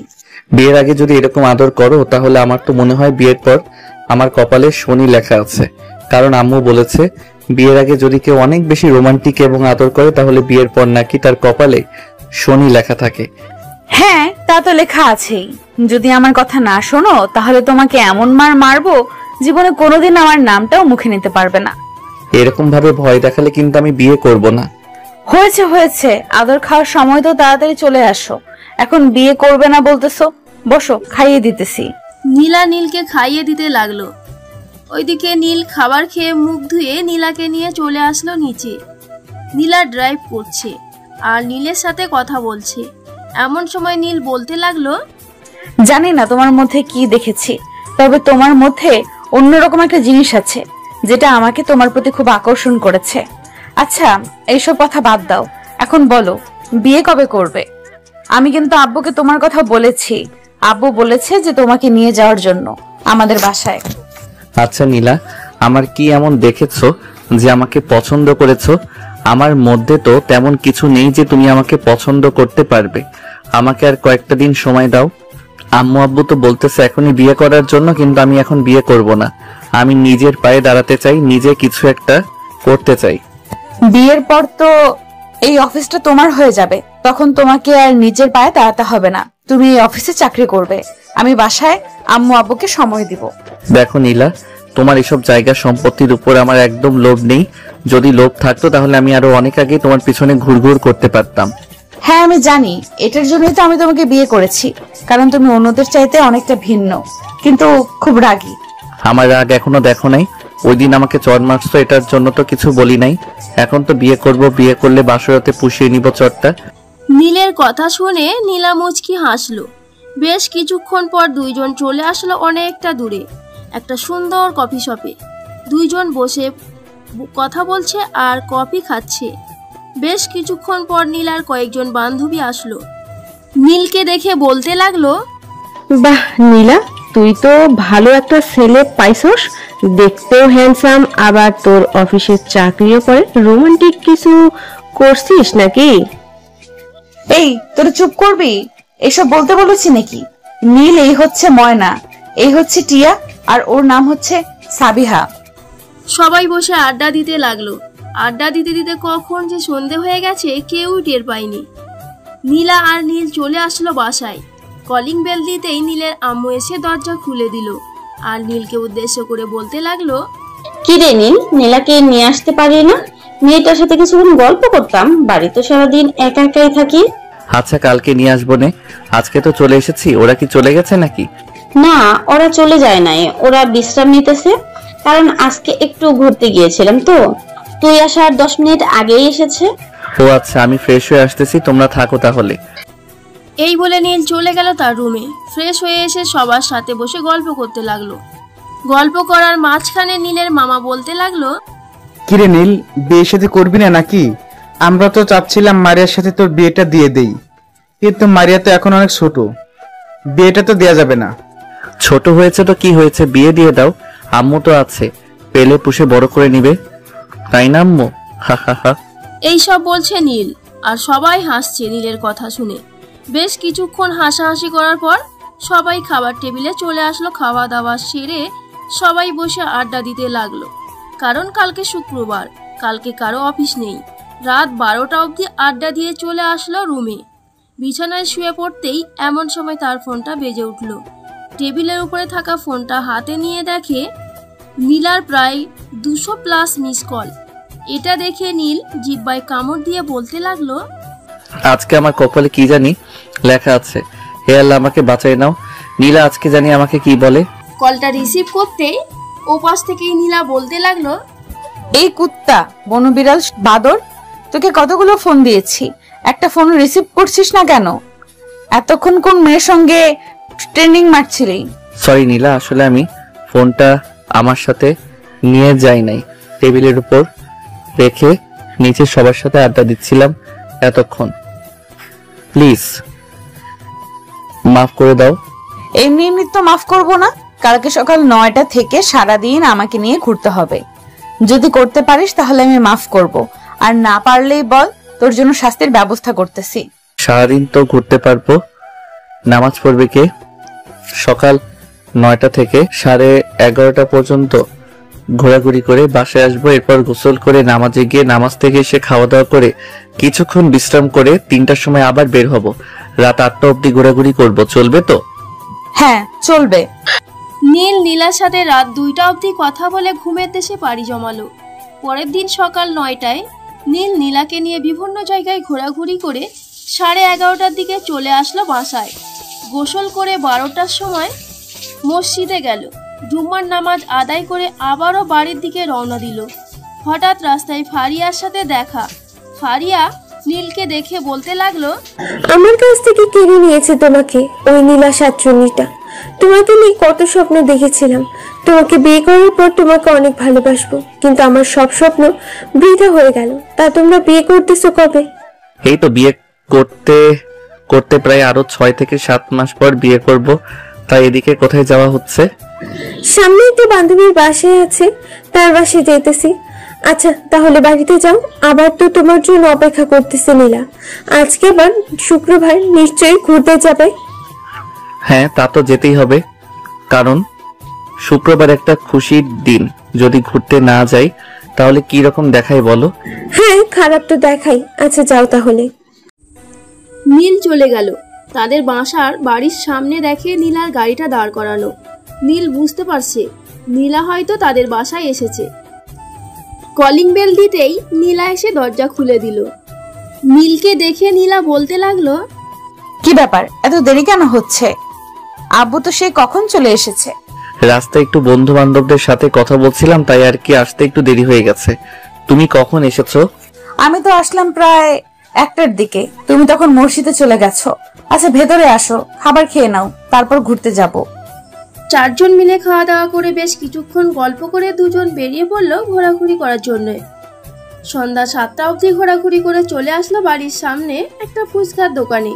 Speaker 2: বিয়ের আগে যদি এরকম আদর করো তাহলে আমার তো মনে হয় বিয়ের পর আমার কপালে শনি লেখা আছে। কারণ আম্মু বলেছে বিয়ের আগে যদি কেউ অনেক বেশি রোমান্টিক এবং আদর করে তাহলে বিয়ের পর নাকি তার কপালে শনি লেখা থাকে।
Speaker 1: হ্যাঁ, তা তো লেখা আছেই। যদি আমার কথা না শোনো তাহলে তোমাকে এমন মার মারবো জীবনে কোনোদিন আমার নামটাও মুখে নিতে পারবে না।
Speaker 2: এরকম ভাবে ভয় দেখালে কিন্তু আমি বিয়ে করব না।
Speaker 1: হয়েছে হয়েছে, আদর খাওয়ার সময় তো তাড়াতাড়ি চলে আসো। এখন বিয়ে করবে না বলতেছো? বসো, খাইয়ে দিতেছি।
Speaker 3: নীলা নীলকে খাইয়ে দিতে লাগলো। ওইদিকে নীল খাবার খেয়ে মুখ ধুয়ে নীলাকে নিয়ে চলে আসলো নিচে। নীলা ড্রাইভ করছে আর নীলের সাথে কথা বলছে। এমন সময় নীল বলতে লাগলো,
Speaker 1: জানি না তোমার মধ্যে কি দেখেছি, তবে তোমার মধ্যে অন্যরকম একটা জিনিস আছে যেটা আমাকে তোমার প্রতি খুব আকর্ষণ করেছে। আচ্ছা, এইসব কথা বাদ দাও, এখন বলো বিয়ে কবে করবে? আমি কিন্তু আব্বুকে তোমার কথা বলেছি। আব্বু বলেছে যে তোমাকে নিয়ে যাওয়ার জন্য আমাদের বাসায়।
Speaker 2: আচ্ছা নীলা, আমার কি এমন দেখেছো যে আমাকে পছন্দ করেছো? আমার মধ্যে তো তেমন কিছু নেই যে তুমি আমাকে পছন্দ করতে পারবে। আমাকে আর কয়েকটা দিন সময় দাও। আম্মু আব্বু তো বলতেছে এখনই বিয়ে করার জন্য, কিন্তু আমি এখন বিয়ে করব না। আমি নিজের পায়ে দাঁড়াতে চাই, নিজে কিছু একটা করতে চাই।
Speaker 1: বিয়ের পর তো এই অফিসটা তোমার হয়ে যাবে, তখন তোমাকে আর নিজের পায়ে দাঁড়াতে হবে না। তুমি এই অফিসে চাকরি করবে, আমি বাসায় আম্মু আব্বুকে সময় দিব।
Speaker 2: দেখো নীলা, তোমার এসব জায়গা সম্পত্তির উপর আমার একদম লোভ নেই। যদি লোভ থাকতো তাহলে আমি আরো অনেক আগে তোমার পিছনে ঘুরঘুর করতে পারতাম।
Speaker 1: হ্যাঁ আমি জানি, এটার জন্যই তো আমি তোমাকে বিয়ে করেছি, কারণ তুমি অন্যদের চাইতে অনেকটা ভিন্ন, কিন্তু খুব রাগী।
Speaker 2: আমার রাগ এখনো দেখো নাই? ওই দিন আমাকে চড় মারছো, এটার জন্য তো কিছু বলি নাই। এখন তো বিয়ে করব, বিয়ে করলে বাসরাতে পুষিয়ে নিব চড়টা।
Speaker 3: নীলের কথা শুনে নীলা মুচকি হাসলো। বেশ কিছুক্ষণ পর দুইজন চলে আসলো অনেকটা দূরে একটা সুন্দর কফি শপে। দুইজন বসে কথা বলছে আর কফি খাচ্ছে। বেশ কিছুক্ষণ পর নীলার কয়েকজন বান্ধবী আসলো। নীলকে দেখে বলতে লাগলো,
Speaker 5: বাহ নীলা, তুই তো ভালো একটা ছেলে পাইছস, দেখতেও হ্যান্ডসাম, আবার তোর অফিসের চাকরিও করে। রোমান্টিক কিছু করছিস নাকি?
Speaker 1: এই তোরা চুপ করবি? এসব বলতে বলেছি নাকি? নীল এই হচ্ছে ময়না, এই হচ্ছে টিয়া, আর ওর নাম হচ্ছে সাবিহা।
Speaker 3: সবাই বসে আড্ডা দিতে লাগলো। আড্ডা দিতে দিতে কখন যে সন্ধে হয়ে গেছে কেউ টের পায়নি। নীলা আর নীল চলে আসলো বাসায়। কলিং বেল দিতেই নীলের আম্মু এসে দরজা খুলে দিল আর নীলকে উদ্দেশ্য করে বলতে লাগলো,
Speaker 7: কি রে নীল, নীলাকে নিয়ে আসতে পারি না? মেয়েটার সাথে কিছুক্ষণ গল্প করতাম, বাড়িতে সারাদিন একা একাই থাকি।
Speaker 2: আচ্ছা কালকে নিয়ে আসবো নে, আজকে তো চলে এসেছি। ওরা কি চলে গেছে নাকি?
Speaker 7: না, ওরা চলে যায় নাই, ওরা বিশ্রাম নিতেছে। কারণ আজকে একটু ঘুরতে গিয়েছিলাম তো। তুই আসার 10 মিনিট আগেই এসেছে।
Speaker 2: ও আচ্ছা, আমি ফ্রেশ হয়ে আসতেছি, তোমরা থাকো তাহলে।
Speaker 3: এই বলে নীল চলে গেল তার রুমে। ফ্রেশ হয়ে এসে সবার সাথে বসে গল্প করতে লাগলো। গল্প করার মাঝখানে নীলের মামা বলতে লাগলো,
Speaker 6: কিরে নীল, বিয়ে সাথে করবি না নাকি? আমরা তো চাচ্ছিলাম মারিয়ার সাথে তোর বিয়েটা দিয়ে দেই, কিন্তু মারিয়া তো এখন অনেক ছোট, বিয়েটা তো দেয়া যাবে না।
Speaker 2: ছোট হয়েছে তো কি হয়েছে, বিয়ে দিয়ে দাও। আম্মু তো আছে, পেলে পুষে বড় করে নিবে, তাই না আম্মু? হা হা হা।
Speaker 3: এইসব বলছে নীল আর সবাই হাসছে নীলের কথা শুনে। বেশ কিছুক্ষণ হাসাহাসি করার পর সবাই খাবার টেবিলে চলে আসলো। খাওয়া দাওয়া সেরে সবাই বসে আড্ডা দিতে লাগলো। কারণ কালকে শুক্রবার, কালকে কারো অফিস নেই। রাত 12টা অবধি আড্ডা দিয়ে চলে আসলো রুমে। বিছানায় শুয়ে পড়তেই এমন সময় তার ফোনটা বেজে উঠল। টেবিলের উপরে থাকা ফোনটা হাতে নিয়ে দেখে নীলার প্রায় 200+ মিস কল। এটা দেখে নীল জিহ্বায় কামড় দিয়ে বলতে লাগলো,
Speaker 2: আজকে আমার কপালে কি জানি লেখা আছে, হে আল্লাহ আমাকে বাঁচাই নাও। নীলা আজকে জানি আমাকে কি বলে।
Speaker 3: কলটা রিসিভ করতেই ওপাশ থেকেই নীলা বলতে লাগলো,
Speaker 1: এই কুত্তা বনবিড়াল বাদর, তোকে কতগুলো ফোন দিয়েছি, একটা ফোন রিসিভ করছিস না কেন? এতক্ষণ কোন মেয়ের সঙ্গে ট্রেনিং মারছিলি?
Speaker 2: সরি নীলা, আসলে আমি ফোনটা আমার সাথে নিয়ে যাই নাই, টেবিলের উপর রেখে নিচে সবার সাথে আড্ডা দিচ্ছিলাম এতক্ষণ। প্লিজ মাফ করে দাও।
Speaker 1: এমনি এমনি তো মাফ করবো না। কালকে সকাল 9টা থেকে সারাদিন আমাকে নিয়ে ঘুরতে হবে। যদি করতে পারিস তাহলে আমি মাফ করব, আর না পারলেই বল, তোর জন্য শাস্তির ব্যবস্থা করতেছি।
Speaker 2: সারাদিন তো ঘুরতে পারবো, নামাজ পড়বে কে? সকাল 9টা থেকে 11:30 পর্যন্ত ঘোরাঘুরি করে বাসায় আসবো, এরপর গোসল করে নামাজে গিয়ে নামাজ থেকে এসে খাওয়া দাওয়া করে কিছুক্ষণ বিশ্রাম করে 3টার সময় আবার বের হব। রাত 8টা অবধি ঘোরাঘুরি করব, চলবে তো?
Speaker 1: হ্যাঁ চলবে।
Speaker 3: নীল নীলার সাথে রাত 2টা অবধি কথা বলে ঘুমের দেশে পাড়ি জমালো। পরের দিন সকাল 9টায় নীল নীলাকে নিয়ে বিভিন্ন জায়গায় ঘোরাঘুরি করে 11:30টার দিকে চলে আসলো বাসায়। গোসল করে 12টার সময় মসজিদে গেল। জুম্মার নামাজ আদায় করে আবারও বাড়ির দিকে রওনা দিল। হঠাৎ রাস্তায় ফারিয়ার সাথে দেখা। ফারিয়া নীলকে দেখে বলতে লাগলো,
Speaker 4: আমার কাছ থেকে কেড়ে নিয়েছে তোমাকে ওই নীলা শাকচুন্নিটা। তোমাকে নিয়ে কত স্বপ্ন দেখেছিলাম, তোমাকে বিয়ে করার পর তোমাকে অনেক ভালোবাসবো, কিন্তু আমার সব স্বপ্ন বৃথা হয়ে গেল। তা তোমরা বিয়ে করতেছো কবে?
Speaker 2: এই তো বিয়ে করতে করতে প্রায় আরো 6 থেকে 7 মাস পর বিয়ে করব। তাই এদিকে কোথায় যাওয়া হচ্ছে?
Speaker 4: সামনে একটা বান্ধবীর বাসায় আছে, তার বাসায় যেতেছি। আচ্ছা তাহলে বাড়িতে যাও, আবার তো তোমার জন্য অপেক্ষা করতেছে নীলা। আজকে আবার শুক্রবার, নিশ্চয়ই ঘুরতে যাবে।
Speaker 2: হ্যাঁ তা তো যেতেই হবে, কারণ শুক্রবার একটা খুশির দিন। যদি ঘুরতে না যাই তাহলে কি রকম দেখায় বলো?
Speaker 4: হ্যাঁ খারাপ তো দেখাই। আচ্ছা যাও তাহলে।
Speaker 3: নীল চলে গেল। তাদের বাসার বাড়ির সামনে দেখে নীলার গাড়িটা দাঁড় করানো। নীল বুঝতে পারছে নীলা হয়তো তাদের বাসায় এসেছে। কলিং বেল দিতেই নীলা এসে দরজা খুলে দিল। নীলকে দেখে নীলা বলতে লাগলো,
Speaker 1: কি ব্যাপার, এত দেরি কেন হচ্ছে? আব্বু তো সেই কখন চলে এসেছে।
Speaker 2: রাস্তায় একটু বন্ধু বান্ধবদের সাথে কথা বলছিলাম, তাই আর কি আসতে একটু দেরি হয়ে গেছে। তুমি কখন এসেছো?
Speaker 1: আমি তো আসলাম প্রায় 1টার দিকে, তুমি তখন মসজিদে চলে গেছো। আচ্ছা ভেতরে আসো, খাবার খেয়ে নাও, তারপর ঘুরতে যাব।
Speaker 3: 4 জন মিলে খাওয়া দাওয়া করে বেশ কিছুক্ষণ গল্প করে দুজন বেরিয়ে পড়লো ঘোরাঘুরি করার জন্য। সন্ধ্যা 7টা অবধি ঘোরাঘুরি করে চলে আসলো বাড়ির সামনে একটা ফুচকার দোকানে।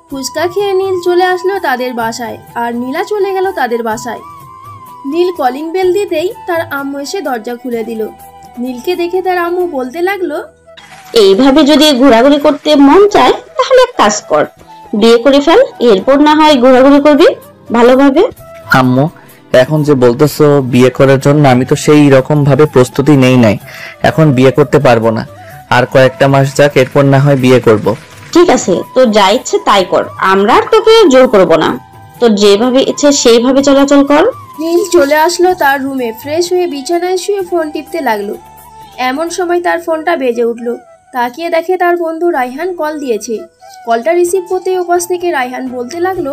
Speaker 3: ফুচকা খেয়ে নীল চলে আসলো তাদের বাসায়, আর নীলা চলে গেল তাদের বাসায়। নীল কলিং বেল দিতেই তার আম্মু এসে দরজা খুলে দিল। নীলকে দেখে তার আম্মু বলতে লাগলো,
Speaker 7: এইভাবে যদি ঘোরাঘুরি করতে মন চায় তাহলে এক কাজ কর, বিয়ে করে ফেল, এরপর না হয় ঘোরাঘুরি করবি ভালোভাবে।
Speaker 2: আম্মু এখন যে বলতেছো বিয়ে করার জন্য, আমি তো সেই রকম ভাবে প্রস্তুতি নেই নাই। এখন বিয়ে করতে পারবো না, আর কয়েকটা মাস যাক, এরপর না হয় বিয়ে করব।
Speaker 7: ঠিক আছে, তোর যা ইচ্ছে তাই কর, আমরা আর তোকে জোর করবো না। তোর যেভাবে ইচ্ছে সেইভাবে চলাচল কর।
Speaker 3: নীল চলে আসলো তার রুমে। ফ্রেশ হয়ে বিছানায় শুয়ে ফোন টিপতে লাগলো। এমন সময় তার ফোনটা বেজে উঠলো। তাকিয়ে দেখে তার বন্ধু রায়হান কল দিয়েছে। কলটা রিসিভ করতে ওপাশ থেকে রায়হান বলতে লাগলো,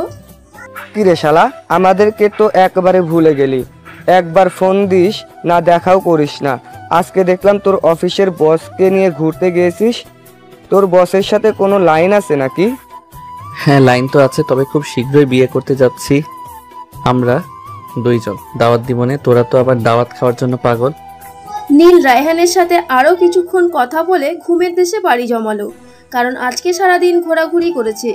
Speaker 11: কিরে শালা, আমাদেরকে তো একবারে ভুলে গেলি। একবার ফোন দিস না, দেখাও করিস না। আজকে দেখলাম তোর অফিসের বসকে নিয়ে ঘুরতে গিয়েছিস। তোর বসের সাথে কোনো লাইন আছে নাকি?
Speaker 2: হ্যাঁ লাইন তো আছে, তবে খুব শীঘ্রই বিয়ে করতে যাচ্ছি আমরা 2 জন। দাওয়াত দিবনে, তোরা তো আবার দাওয়াত খাওয়ার জন্য পাগল।
Speaker 3: নীল রায়হানের সাথে আরো কিছুক্ষণ কথা বলে ঘুমের দেশে বাড়ি জমালো, কারণ আজকে সারাদিন ঘোরাঘুরি করেছে।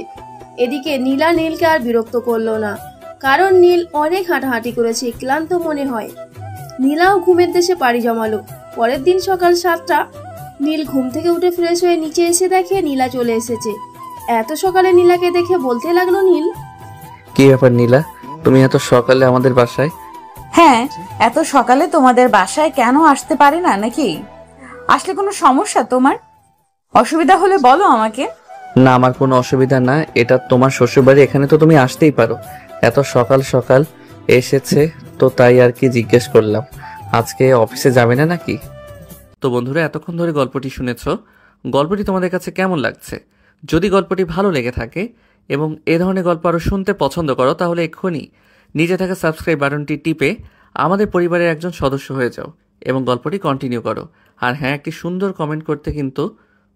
Speaker 3: এদিকে নীলা নীলকে আর বিরক্ত করলো না, কারণ নীল অনেক হাঁটাহাঁটি করেছে, ক্লান্ত মনে হয়। নীলাও ঘুমের দেশে বাড়ি জমালো। পরের দিন সকাল 7টা। নীল ঘুম থেকে উঠে ফ্রেশ হয়ে নিচে এসে দেখে নীলা চলে এসেছে। এত সকালে নীলাকে দেখে বলতে লাগলো নীল,
Speaker 2: কি ব্যাপার নীলা, তুমি এত সকালে আমাদের বাসায়?
Speaker 1: হ্যাঁ এত সকালে তোমাদের বাসায় কেন আসতে পারি না নাকি? আসলে কোনো সমস্যা তোমার? অসুবিধা হলে বলো আমাকে।
Speaker 2: না আমার কোনো অসুবিধা না, এটা তোমার শ্বশুরবাড়ি, এখানে তো তুমি আসতেই পারো। এত সকাল সকাল এসেছে তো তাই আর কি জিজ্ঞেস করলাম। আজকে অফিসে যাবে না নাকি? তো বন্ধুরা এতক্ষণ ধরে গল্পটি শুনেছ, গল্পটি তোমাদের কাছে কেমন লাগছে? যদি গল্পটি ভালো লেগে থাকে এবং এ ধরনের গল্প আরও শুনতে পছন্দ করো, তাহলে এক্ষুনি নিচে থাকা সাবস্ক্রাইব বাটনটি টিপে আমাদের পরিবারের একজন সদস্য হয়ে যাও এবং গল্পটি কন্টিনিউ করো। আর হ্যাঁ, একটি সুন্দর কমেন্ট করতে কিন্তু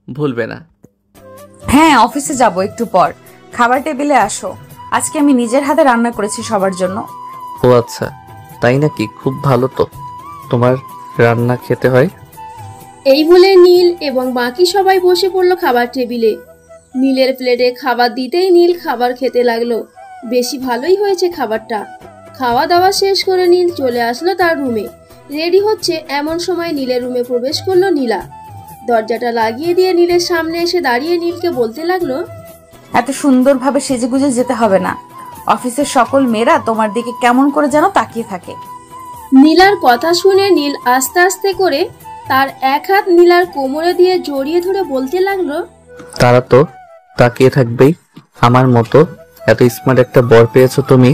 Speaker 2: ভুলবে না।
Speaker 1: হ্যাঁ অফিসে যাব একটু পর, খাবার টেবিলে আসো। আজকে আমি নিজের হাতে রান্না করেছি সবার জন্য।
Speaker 2: ও আচ্ছা তাই নাকি? খুব ভালো তো, তোমার রান্না খেতে হয়।
Speaker 3: এই বলে নীল এবং বাকি সবাই বসে পড়লো খাবার টেবিলে। নীলের প্লেটে খাবার দিতেই নীল খাবার খেতে লাগলো। বেশি ভালোই হয়েছে খাবারটা। খাওয়া দাওয়া শেষ করে নীল চলে আসলো তার রুমে। রেডি হচ্ছে, এমন সময় নীলের রুমে প্রবেশ করলো নীলা। দরজাটা লাগিয়ে দিয়ে নীলের সামনে এসে দাঁড়িয়ে নীলকে বলতে লাগলো,
Speaker 1: এত সুন্দরভাবে সেজেগুজে যেতে হবে না। অফিসের সকল মেয়েরা তোমার দিকে কেমন করে যেন তাকিয়ে থাকে।
Speaker 3: নীলার কথা শুনে নীল আস্তে আস্তে করে তার এক হাত নীলার কোমরে দিয়ে জড়িয়ে ধরে বলতে লাগলো,
Speaker 2: তারা তো তাকিয়ে থাকবেই। আমার মতো এত স্মার্ট একটা বর পেয়েছো তুমি,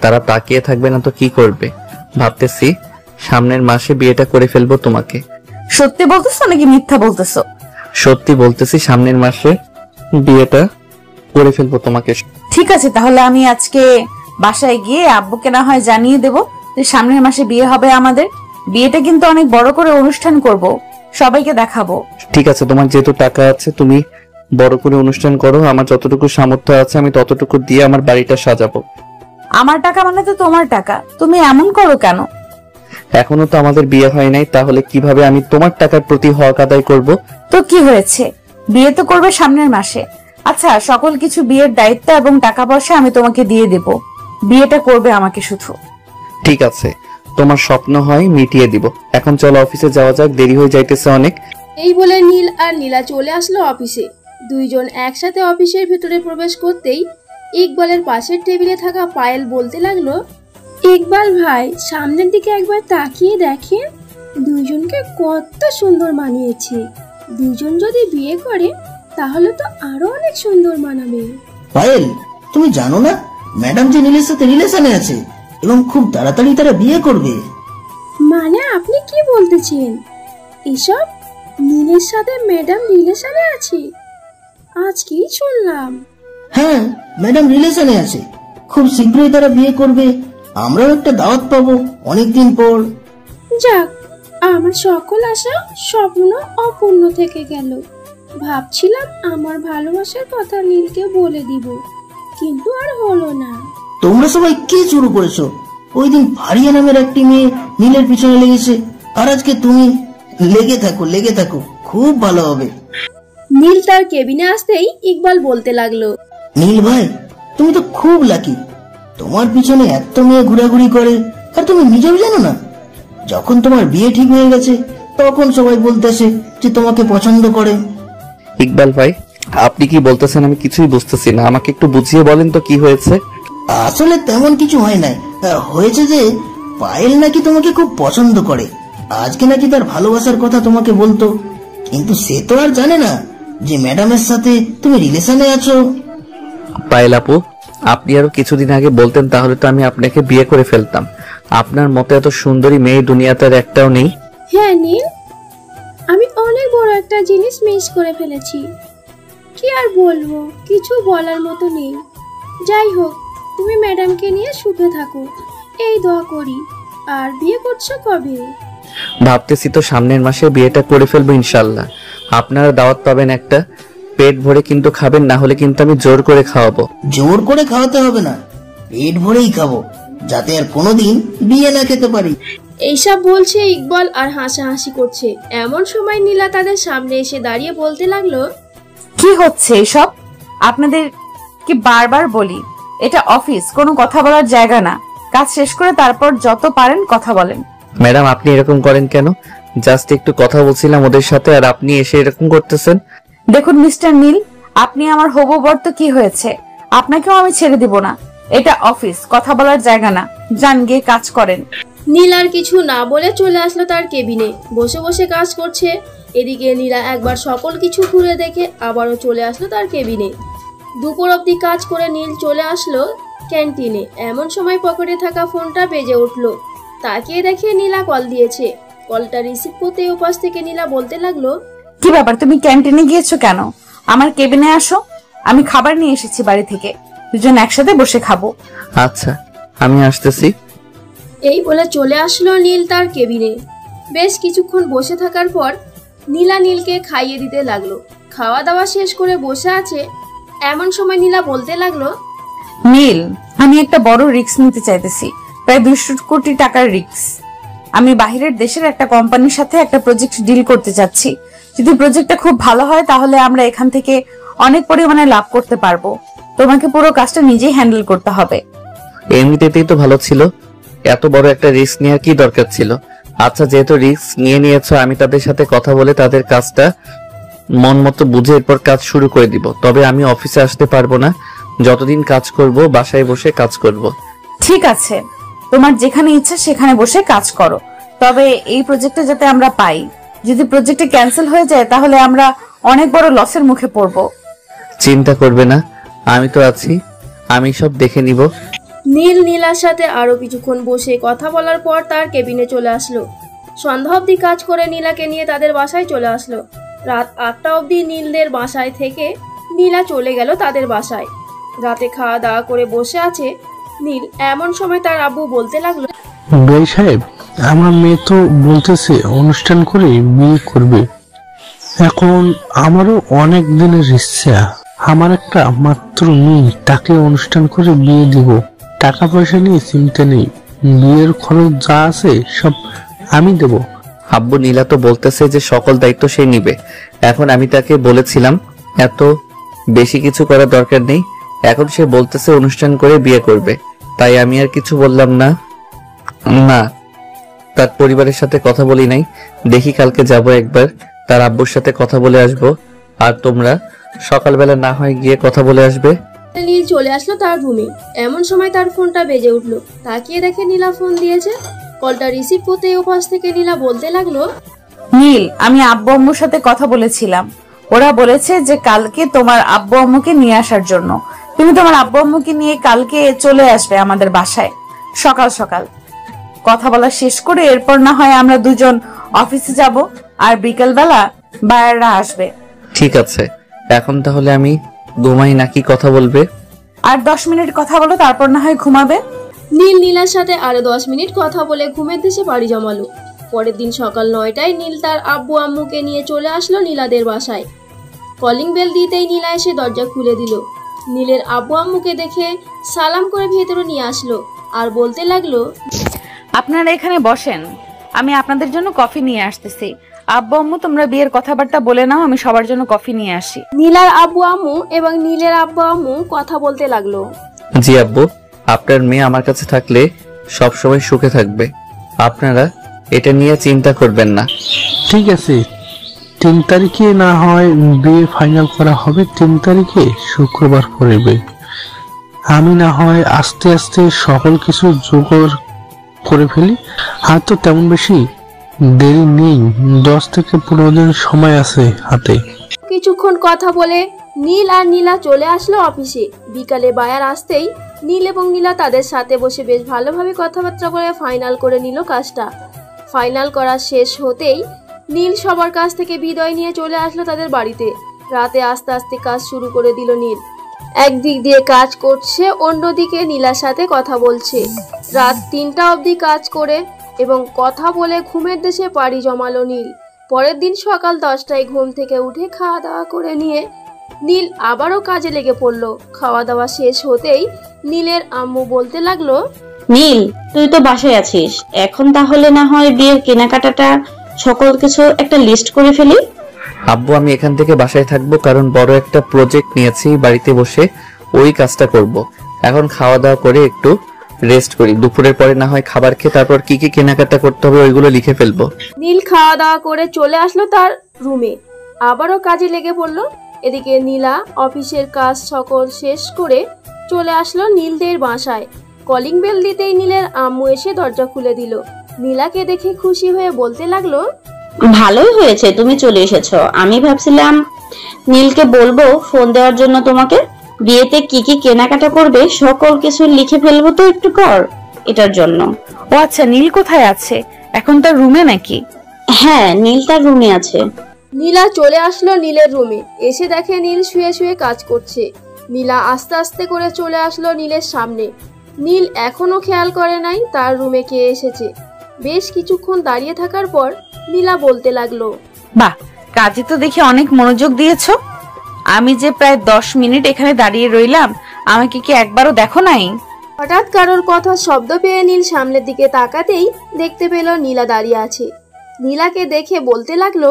Speaker 2: তারা তাকিয়ে থাকবে না তো কি করবে? ভাবতেছি সামনের মাসে বিয়েটা করে ফেলবো তোমাকে।
Speaker 1: সত্যি বলতেছো নাকি মিথ্যা বলতেছো?
Speaker 2: সত্যি বলতেছি, সামনের মাসে বিয়েটা করে ফেলবো তোমাকে।
Speaker 1: ঠিক আছে, তাহলে আমি আজকে বাসায় গিয়ে আব্বুকে না হয় জানিয়ে দেব যে সামনের মাসে বিয়ে হবে আমাদের। বিয়েটা কিন্তু অনেক বড় করে অনুষ্ঠান করব, সবাইকে দেখাবো।
Speaker 2: ঠিক আছে, তোমার যেহেতু টাকা আছে তুমি বড় করে অনুষ্ঠান করো। আমার যতটুকু সামর্থ্য আছে আমি ততটুকু দিয়ে আমার বাড়িটা সাজাবো।
Speaker 1: আমার টাকা মানে তো তোমার টাকা, তুমি এমন করো কেন?
Speaker 2: এখনো তো আমাদের বিয়ে হয় নাই, তাহলে কিভাবে আমি তোমার টাকার প্রতি হক আদায় করব?
Speaker 1: তো কি হয়েছে, বিয়ে তো করবে সামনের মাসে। আচ্ছা, সকল কিছু বিয়ের দায়িত্ব এবং টাকা পয়সা আমি তোমাকে দিয়ে দেব, বিয়েটা করবে আমাকে শুধু।
Speaker 2: ঠিক আছে, তোমার স্বপ্ন হয় মিটিয়ে দিব। এখন চলো অফিসে যাওয়া যাক, দেরি হয়ে যাইতেছে অনেক।
Speaker 3: এই বলে নীল আর নীলা চলে আসলো অফিসে। দুইজন একসাথে অফিসের ভিতরে প্রবেশ করতেই ইকবালের পাশের টেবিলে থাকা পায়েল বলতে লাগলো, ইকবাল ভাই, সামনের দিকে একবার তাকিয়ে দেখেন, দুইজনকে কত সুন্দর মানিয়েছে। দুইজন যদি বিয়ে করে তাহলে তো আরো অনেক সুন্দর মানাবে।
Speaker 8: পায়েল, তুমি জানো না ম্যাডাম যে নীলের সাথে রিলেশনে আছে এবং খুব তাড়াতাড়ি তারা বিয়ে করবে?
Speaker 9: মানে আপনি কি বলতেছেন? এসব নীলের সাথে ম্যাডাম রিলেশনে আছে? আজকেই শুনলাম।
Speaker 8: হ্যাঁ, ম্যাডাম রিলেশনে আছে, খুব শীঘ্রই তারা বিয়ে করবে। আমরাও একটা দাওয়াত পাবো অনেকদিন পর।
Speaker 9: যাক, আমার সকল আশা স্বপ্ন অপূর্ণ থেকে গেল। ভাবছিলাম আমার ভালোবাসার কথা নীলকে বলে দিব, কিন্তু আর হলো না।
Speaker 8: তোমরা সবাই কি শুরু করেছো? ওই দিন ভারিয়া নামের একটি মেয়ে নীলের পিছনে লেগেছে, আর আজকে তুমি। লেগে থাকো, খুব ভালো হবে।
Speaker 3: নীল তার কেবিনে আসতেই ইকবাল বলতে লাগলো,
Speaker 8: নীল ভাই, তুমি তো খুব লাকি। তোমার পিছনে এত মেয়ে ঘোরাঘুরি করে আর তুমি নিজেও জানো না। যখন তোমার বিয়ে ঠিক হয়ে গেছে তখন সবাই বলতেছে যে তোমাকে পছন্দ করে।
Speaker 2: ইকবাল ভাই, আপনি কি বলতেছেন আমি কিছুই বুঝতেছি না, আমাকে একটু বুঝিয়ে বলেন তো কি হয়েছে।
Speaker 8: আসলে তেমন কিছু হয় নাই, হয়েছে যে পায়েল নাকি তোমাকে খুব পছন্দ করে। আজকে নাকি তার ভালোবাসার কথা তোমাকে বলতো, কিন্তু সে তো আর জানে না যে ম্যাডামের সাথে তুমি রিলেশনে আছো।
Speaker 2: পায়েল আপু, আপনি আরো কিছুদিন আগে বলতেন তাহলে তো আমি আপনাকে বিয়ে করে ফেলতাম। আপনার মতো এত সুন্দরী মেয়ে দুনিয়াতে আর একটাও নেই।
Speaker 9: হ্যাঁ নীল, আমি অনেক বড় একটা জিনিস মিস করে ফেলেছি। কি আর বলবো, কিছু বলার মতো নেই। যাই হোক, তুমি ম্যাডামকে নিয়ে সুখে থাকো, এই দোয়া করি। আর বিয়ে করছো কবে?
Speaker 2: ভাবতেছি তো সামনের মাসে বিয়েটা করে ফেলবো ইনশাল্লাহ। আপনারা দাওয়াত পাবেন একটা, পেট ভরে কিন্তু খাবেন, না হলে কিন্তু আমি জোর করে খাওয়াবো।
Speaker 8: জোর করে খাওয়াতে হবে না, পেট ভরেই খাবো, যাতে আর কোনোদিন বিয়ে না খেতে পারি।
Speaker 3: এইসব বলছে ইকবাল আর হাসাহাসি করছে। এমন সময় নীলা তাদের সামনে এসে দাঁড়িয়ে বলতে লাগলো,
Speaker 1: কি হচ্ছে এসব? আপনাদের কি বারবার বলি, এটা অফিস, কোনো কথা বলার জায়গা না। কাজ শেষ করে তারপর যত পারেন কথা বলেন।
Speaker 2: ম্যাডাম, আপনি এরকম করেন কেন? জাস্ট একটু কথা বলছিলাম ওদের সাথে, আর আপনি এসে এরকম করতেছেন।
Speaker 1: দেখুন মিস্টার নীল, আপনি আমার হবু বর, তো কি হয়েছে? আপনাকেও আমি ছেড়ে দিব না। এটা অফিস, কথা বলার জায়গা না। যান গিয়ে কাজ করেন।
Speaker 3: নীল আর কিছু না বলে চলে আসলো তার কেবিনে, বসে বসে কাজ করছে। এদিকে নীলা একবার সকল কিছু ঘুরে দেখে আবারও চলে আসলো তার কেবিনে। দুপুর অবধি কাজ করে নীল চলে আসলো ক্যান্টিনে। এমন সময় পকেটে থাকা ফোনটা বেজে উঠলো। তাকিয়ে দেখে নীলা কল দিয়েছে। কলটা রিসিভ করতে ওপাশ থেকে নীলা বলতে লাগলো,
Speaker 1: কি ব্যাপার, তুমি ক্যান্টিনে গিয়েছো কেন? আমার কেবিনে আসো, আমি খাবার নিয়ে এসেছি বাড়ি থেকে, দুজন একসাথে বসে খাবো।
Speaker 2: আচ্ছা, আমি আসতেছি।
Speaker 3: এই বলে চলে আসলো নীল তার কেবিনে। বেশ কিছুক্ষণ বসে থাকার পর নীলা নীলকে খাইয়ে দিতে লাগলো। খাওয়া দাওয়া শেষ করে বসে আছে। এমন সময় নীলা বলতে লাগলো,
Speaker 1: নীল, আমি একটা বড় রিস্ক নিতে চাইতেছি, প্রায় 200 কোটি টাকার রিস্ক। আমি বাহিরের দেশের একটা কোম্পানির সাথে একটা প্রজেক্ট ডিল করতে চাচ্ছি। যদি প্রজেক্টটা খুব ভালো হয় তাহলে আমরা এখান থেকে অনেক পরিমাণে লাভ করতে পারবো। তোমাকে পুরো কাজটা নিজেই হ্যান্ডেল করতে হবে।
Speaker 2: এমনিতেই তো ভালো ছিল, এত বড় একটা রিস্ক নেওয়ার কি দরকার ছিল? আচ্ছা, যেহেতু রিস্ক নিয়ে নিয়েছো, আমি তাদের সাথে কথা বলে তাদের কাজটা মন মতো বুঝে এরপর কাজ শুরু করে দিব। তবে আমি অফিসে আসতে পারবো না, যতদিন কাজ করব বাসায় বসে কাজ করব।
Speaker 1: ঠিক আছে, তোমার যেখানে ইচ্ছা সেখানে বসে কাজ করো, তবে এই প্রজেক্টে যাতে আমরা পাই। যদি প্রজেক্টে ক্যান্সেল হয়ে যায় তাহলে আমরা অনেক বড় লসের মুখে পড়ব।
Speaker 2: চিন্তা করবে না, আমি তো আছি, আমি সব দেখে নিব।
Speaker 3: নীল নীলার সাথে আরো কিছুক্ষণ বসে কথা বলার পর তার কেবিনে চলে আসলো। সন্ধ্যা অবধি কাজ করে নীলাকে নিয়ে তাদের বাসায় চলে আসলো। রাত 8টা অবধি নীলদের বাসায় থেকে নীলা চলে গেল তাদের বাসায়। রাতে খাওয়া দাওয়া করে বসে আছে নীল, এমন সময় তার আব্বু বলতে লাগলো,
Speaker 10: ভাই সাহেব, আমার মেয়ে তো বলতেছে অনুষ্ঠান করে বিয়ে করবে। এখন আমারও অনেক দিনের ইচ্ছা, আমার একটা মাত্র মেয়ে, তাকে অনুষ্ঠান করে বিয়ে দিব। টাকা পয়সা নিয়ে চিন্তা নেই, বিয়ের খরচ যা আছে সব আমি দেব।
Speaker 2: আব্বু, নীলা তো বলতেছে যে সকল দায়িত্ব সে নিবে। এখন আমি তাকে বলেছিলাম এত বেশি কিছু করার দরকার নেই, এখন সে বলতেছে অনুষ্ঠান করে বিয়ে করবে, তাই আমি আর কিছু বললাম না। না, তার পরিবারের সাথে কথা বলি নাই, দেখি কালকে যাব একবার, তার আব্বুর সাথে কথা বলে আসব। আর তোমরা সকালবেলা না হয় গিয়ে কথা বলে আসবে।
Speaker 3: নীল চলে আসলো তার রুমে। এমন সময় তার ফোনটা বেজে উঠলো। তাকিয়ে দেখে নীলা ফোন দিয়েছে। কলটা রিসিভ করতে ওপাশ থেকে নীলা বলতে লাগলো,
Speaker 1: নীল, আমি আব্বু আম্মুর সাথে কথা বলেছিলাম, ওরা বলেছে যে কালকে তোমার আব্বু আম্মুকে নিয়ে আসার জন্য। তুমি তোমার আব্বু আম্মুকে নিয়ে কালকে চলে আসবে আমাদের বাসায় সকাল সকাল। কথা বলা শেষ করে এরপর না হয় আমরা দুজন অফিসে যাব, আর বিকেলবেলা বায়াররা আসবে।
Speaker 2: ঠিক আছে, এখন তাহলে আমি ঘুমাই নাকি কথা বলবে?
Speaker 1: আর 10 মিনিট কথা বলো, তারপর না হয় ঘুমাবে।
Speaker 3: নীল নীলার সাথে আরো 10 মিনিট কথা বলে ঘুমের দেশে বাড়ি জমালো। পরের দিন সকাল 9টায় নীল তার আব্বু আম্মুকে নিয়ে চলে আসলো নীলাদের বাসায়। কলিং বেল দিতেই নীলা এসে দরজা খুলে দিল। নীলের আব্বু আম্মুকে দেখে সালাম করে ভেতরে নিয়ে আসলো আর বলতে লাগলো,
Speaker 1: আপনারা এখানে বসেন, আমি আপনাদের জন্য কফি নিয়ে আসতেছি। আব্বু আম্মু, তোমরা বিয়ের কথাবার্তা বলে নাও, আমি সবার জন্য কফি নিয়ে আসি।
Speaker 3: নীলার আব্বু আম্মু এবং নীলের আব্বু আম্মু কথা বলতে লাগলো।
Speaker 2: জি আব্বু, আপনার মেয়ে আমার কাছে থাকলে সব সময় সুখে থাকবে, আপনারা এটা নিয়ে চিন্তা করবেন না।
Speaker 10: ঠিক আছে, 3 তারিখে না হয় বিয়ে ফাইনাল করা হবে। 3 তারিখে শুক্রবার পড়বে। আমি না হয় আস্তে আস্তে সকল কিছু জোগাড় করে ফেলি। আর তো তেমন বেশি দেরি নেই, 10 থেকে 15 দিন সময় আছে হাতে।
Speaker 3: কিছুক্ষণ কথা বলে নীল আর নীলা চলে আসলো অফিসে। বিকালে বায়ার আসতেই নীল এবং নীলা তাদের সাথে বসে বেশ ভালোভাবে কথাবার্তা বলে ফাইনাল করে নিল কাজটা। ফাইনাল করা শেষ হতেই নীল সবার কাছ থেকে বিদায় নিয়ে চলে আসলো তাদের বাড়িতে। রাতে আস্তে আস্তে কাজ শুরু করে দিল নীল। একদিক দিয়ে কাজ করছে, অন্যদিকে নীলার সাথে কথা বলছে। রাত 3টা অবধি কাজ করে এবং কথা বলে ঘুমের দেশে পাড়ি জমালো নীল। পরের দিন সকাল 10টায় ঘুম থেকে উঠে খাওয়া দাওয়া করে নিয়ে নীল আবারও কাজে লেগে পড়লো। খাওয়া দাওয়া শেষ হতেই নীলের আম্মু বলতে লাগলো,
Speaker 7: নীল, তুই তো বাসায় আছিস, এখন তাহলে না হয় বিয়ের কেনাকাটাটা সকল কিছু একটা লিস্ট করে ফেলি।
Speaker 2: আব্বু, আমি এখান থেকে বাসায় থাকবো, কারণ বড় একটা প্রজেক্ট নিয়েছি, বাড়িতে বসে ওই কাজটা করব। এখন খাওয়া দাওয়া করে একটু রেস্ট করি, দুপুরের পরে না হয় খাবার খেয়ে তারপর কি কি কেনাকাটা করতে হবে ওইগুলো লিখে ফেলবো।
Speaker 3: নীল খাওয়া দাওয়া করে চলে আসলো তার রুমে, আবারও কাজে লেগে পড়লো। এদিকে নীলা অফিসের কাজ সকল শেষ করে চলে আসলো নীলদের বাসায়। কলিং বেল দিতেই নীলের আম্মু এসে দরজা খুলে দিল। নীলাকে দেখে খুশি হয়ে বলতে লাগলো,
Speaker 7: ভালোই হয়েছে তুমি চলে এসেছো। আমি ভাবছিলাম নীলকে বলবো ফোন দেওয়ার জন্য তোমাকে। বিয়েতে কি কি কেনাকাটা করবে সকল কিছু লিখে ফেলবো তো একটু পর, এটার জন্য।
Speaker 1: ও আচ্ছা, নীল কোথায় আছে? এখন তার রুমে নাকি?
Speaker 7: হ্যাঁ, নীল তার রুমে আছে।
Speaker 3: নীলা চলে আসলো নীলের রুমে। এসে দেখে নীল শুয়ে শুয়ে কাজ করছে। নীলা আস্তে আস্তে করে চলে আসলো নীলের সামনে। নীল এখনো খেয়াল করে নাই তার রুমে কে এসেছে। বেশ কিছুক্ষণ দাঁড়িয়ে থাকার পর নীলা বলতে লাগলো,
Speaker 1: বাহ, কাজে তো দেখি অনেক মনোযোগ দিয়েছো। আমি যে প্রায় 10 মিনিট এখানে দাঁড়িয়ে রইলাম, আমাকে কি একবারও দেখো নাই?
Speaker 3: হঠাৎ কারোর কথা শব্দ পেয়ে নীল সামনের দিকে তাকাতেই দেখতে পেল নীলা দাঁড়িয়ে আছে। নীলাকে দেখে বলতে লাগলো,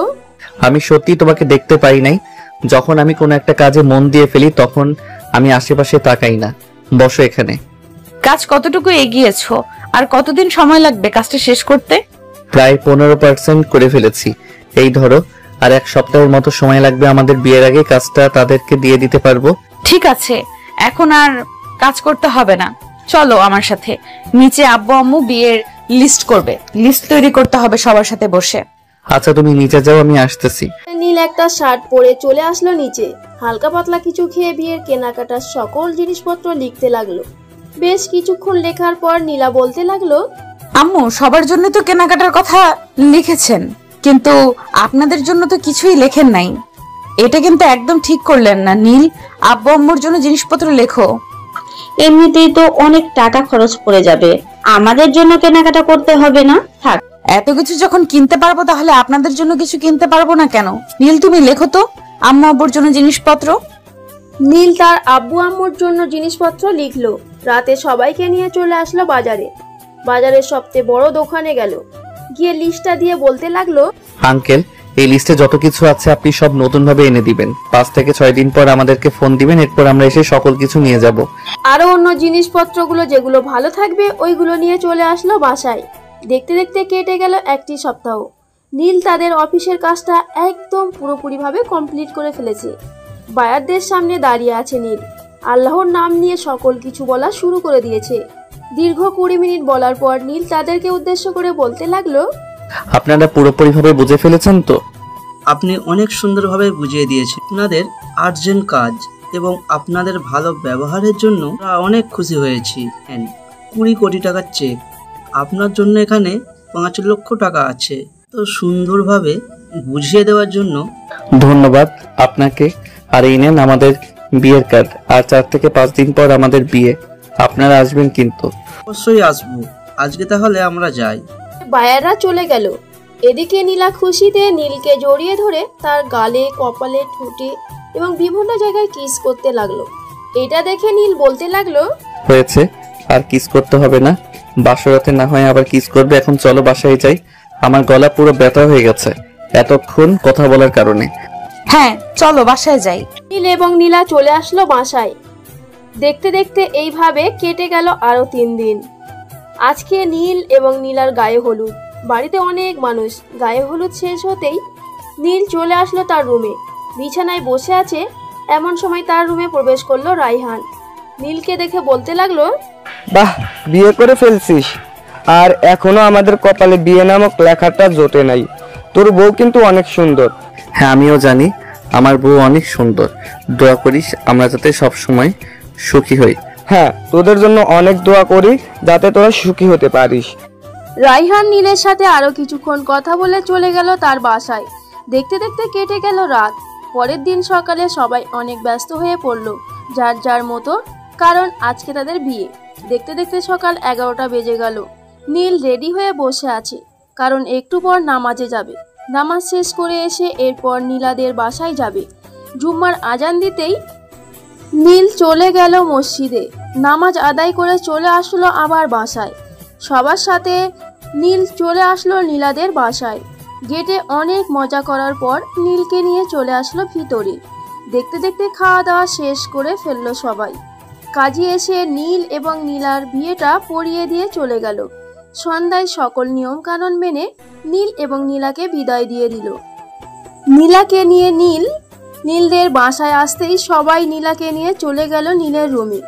Speaker 2: আমি সত্যি তোমাকে দেখতে পাই নাই। যখন আমি কোনো একটা কাজে মন দিয়ে ফেলি তখন আমি আশেপাশে তাকাই না। বসো এখানে।
Speaker 1: কাজ কতটুকু এগিয়েছো? আর কতদিন সময় লাগবে কাজটা শেষ করতে?
Speaker 2: প্রায় 15% করে ফেলেছি। এই ধরো আর 1 সপ্তাহের মতো সময় লাগবে, আমাদের বিয়ের আগে কাজটা তাদেরকে দিয়ে দিতে পারবো।
Speaker 1: ঠিক আছে, এখন আর কাজ করতে হবে না, চলো আমার সাথে। নিচে আব্বু আম্মু বিয়ের লিস্ট করবে, লিস্ট তৈরি করতে হবে সবার সাথে বসে।
Speaker 2: আচ্ছা তুমি নিচে যাও, আমি আসতেছি।
Speaker 3: নীল একটা শার্ট পরে চলে আসলো নিচে। হালকা পাতলা কিছু খেয়ে বিয়ের কেনাকাটার সকল জিনিসপত্র লিখতে লাগলো। বেশ কিছুক্ষণ লেখার পর নীলা বলতে লাগলো,
Speaker 1: আম্মু সবার জন্য তো কেনাকাটার কথা লিখেছেন, কিন্তু আপনাদের জন্য তো কিছুই লেখেন নাই। এটা কিন্তু একদম ঠিক করলেন না নীল। আব্বু আম্মুর জন্য জিনিসপত্র লেখো।
Speaker 7: এমনিতেই তো অনেক টাকা খরচ পড়ে যাবে, আমাদের জন্য কেনাকাটা করতে হবে না? থাক।
Speaker 1: এত কিছু যখন কিনতে পারবো তাহলে আপনাদের জন্য কিছু কিনতে পারবো না কেন? নীল তুমি লেখো তো আম্মু আব্বুর জন্য জিনিসপত্র।
Speaker 3: নীল তার আব্বু আম্মুর জন্য জিনিসপত্র লিখলো। রাতে সবাইকে নিয়ে চলে আসলো বাজারে। বাজারের সবচেয়ে বড় দোকানে গেল, গিয়ে লিস্টটা দিয়ে বলতে লাগলো,
Speaker 2: আঙ্কেল এই লিস্টে যত কিছু আছে আপনি সব নতুন ভাবে এনে দিবেন। 5 থেকে 6 দিন পর আমাদেরকে ফোন দিবেন, এরপর আমরা এসে সকল কিছু নিয়ে যাব।
Speaker 3: আরো অন্য জিনিসপত্রগুলো যেগুলো ভালো থাকবে ওইগুলো নিয়ে চলে আসলো বাসায়। দেখতে দেখতে কেটে গেল একটি সপ্তাহ। নীল তাদের অফিসের কাজটা একদম পুরোপুরিভাবে কমপ্লিট করে ফেলেছে। বায়ারদের সামনে দাঁড়িয়ে আছে নীল। আল্লাহর নাম নিয়ে সকল কিছু বলা শুরু করে দিয়েছে। দীর্ঘ 20 মিনিট বলার পর নীল তাদেরকে উদ্দেশ্য করে বলতে লাগলো,
Speaker 2: আপনারা পুরোপুরিভাবে বুঝে ফেলেছেন তো?
Speaker 12: আপনি অনেক সুন্দরভাবে বুঝিয়ে দিয়েছেন আপনাদের আর্জেন্ট কাজ এবং আপনাদের ভালো ব্যবহারের জন্য আমরা অনেক খুশি হয়েছি। 20 কোটি টাকার চেক আপনার জন্য, এখানে 5 লক্ষ টাকা আছে। তো সুন্দরভাবে বুঝিয়ে দেওয়ার জন্য
Speaker 2: ধন্যবাদ আপনাকে। আর এই নেন আমাদের বিয়ের কার্ড। আর 4 থেকে 5 দিন পর আমাদের বিয়ে, আপনারা আসবেন কিন্তু?
Speaker 12: অবশ্যই আসবো। আজকে তাহলে আমরা যাই।
Speaker 3: বায়াররা চলে গেল। এদিকে নীলা খুশিতে নীলকে জড়িয়ে ধরে তার গালে, কপালে, ঠোঁটে এবং বিভিন্ন জায়গায় কিস করতে লাগলো। এটা দেখে নীল বলতে লাগলো,
Speaker 2: হয়েছে, আর কিস করতে হবে না। বাসরাতে না হয় আবার কিস করবে। এখন চলো বাসায় যাই, আমার গলা পুরো ব্যথা হয়ে গেছে এতক্ষণ কথা বলার কারণে।
Speaker 1: হ্যাঁ চলো বাসায় যাই।
Speaker 3: নীল এবং নীলা চলে আসলো বাসায়। দেখতে দেখতে এইভাবে কেটে গেল আরো 3 দিন। আজকে নীল এবং নীলার গায়ে হলুদ। বাড়িতে অনেক মানুষ। গায়ে হলুদ শেষ হতেই নীল চলে আসলো তার রুমে। বিছানায় বসে আছে, এমন সময় তার রুমে প্রবেশ করলো রায়হান। নীলকে দেখে বলতে লাগলো,
Speaker 11: বাহ, বিয়ে করে ফেলছিস, আর এখনো আমাদের কপালে বিয়ে নামক লেখাটা জোটে নাই। তোর বউ কিন্তু অনেক সুন্দর।
Speaker 2: হ্যাঁ আমিও জানি আমার বউ অনেক সুন্দর। দোয়া করিস আমরা যাতে সব সময় সুখী হই।
Speaker 11: হ্যাঁ, তোদের জন্য অনেক দোয়া করি যাতে তোরা সুখী হতে পারিস।
Speaker 3: রায়হান নীলের সাথে আরো কিছুক্ষণ কথা বলে চলে গেল তার বাসায়। দেখতে দেখতে কেটে গেল রাত। পরের দিন সকালে সবাই অনেক ব্যস্ত হয়ে পড়ল, যার যার মতো, কারণ আজকে তাদের বিয়ে। দেখতে দেখতে সকাল 11টা বেজে গেল। নীল রেডি হয়ে বসে আছে, কারণ একটু পর নামাজে যাবে। নামাজ শেষ করে এসে এরপর নীলাদের বাসায় যাবে। জুম্মার আজান দিতেই নীল চলে গেল মসজিদে। নামাজ আদায় করে চলে আসলো আবার বাসায়। সবার সাথে নীল চলে আসলো নীলাদের বাসায়। গেটে অনেক মজা করার পর নীলকে নিয়ে চলে আসলো ভিতরে। দেখতে দেখতে খাওয়া দাওয়া শেষ করে ফেললো সবাই। কাজী এসে নীল এবং নীলার বিয়েটা পড়িয়ে দিয়ে চলে গেল। সন্ধ্যায় সকল নিয়ম কানুন মেনে নীল এবং নীলাকে বিদায় দিয়ে দিল। নীলাকে নিয়ে নীলদের বাসায় আসতেই সবাই নীলাকে নিয়ে চলে গেল নীলের রুমে।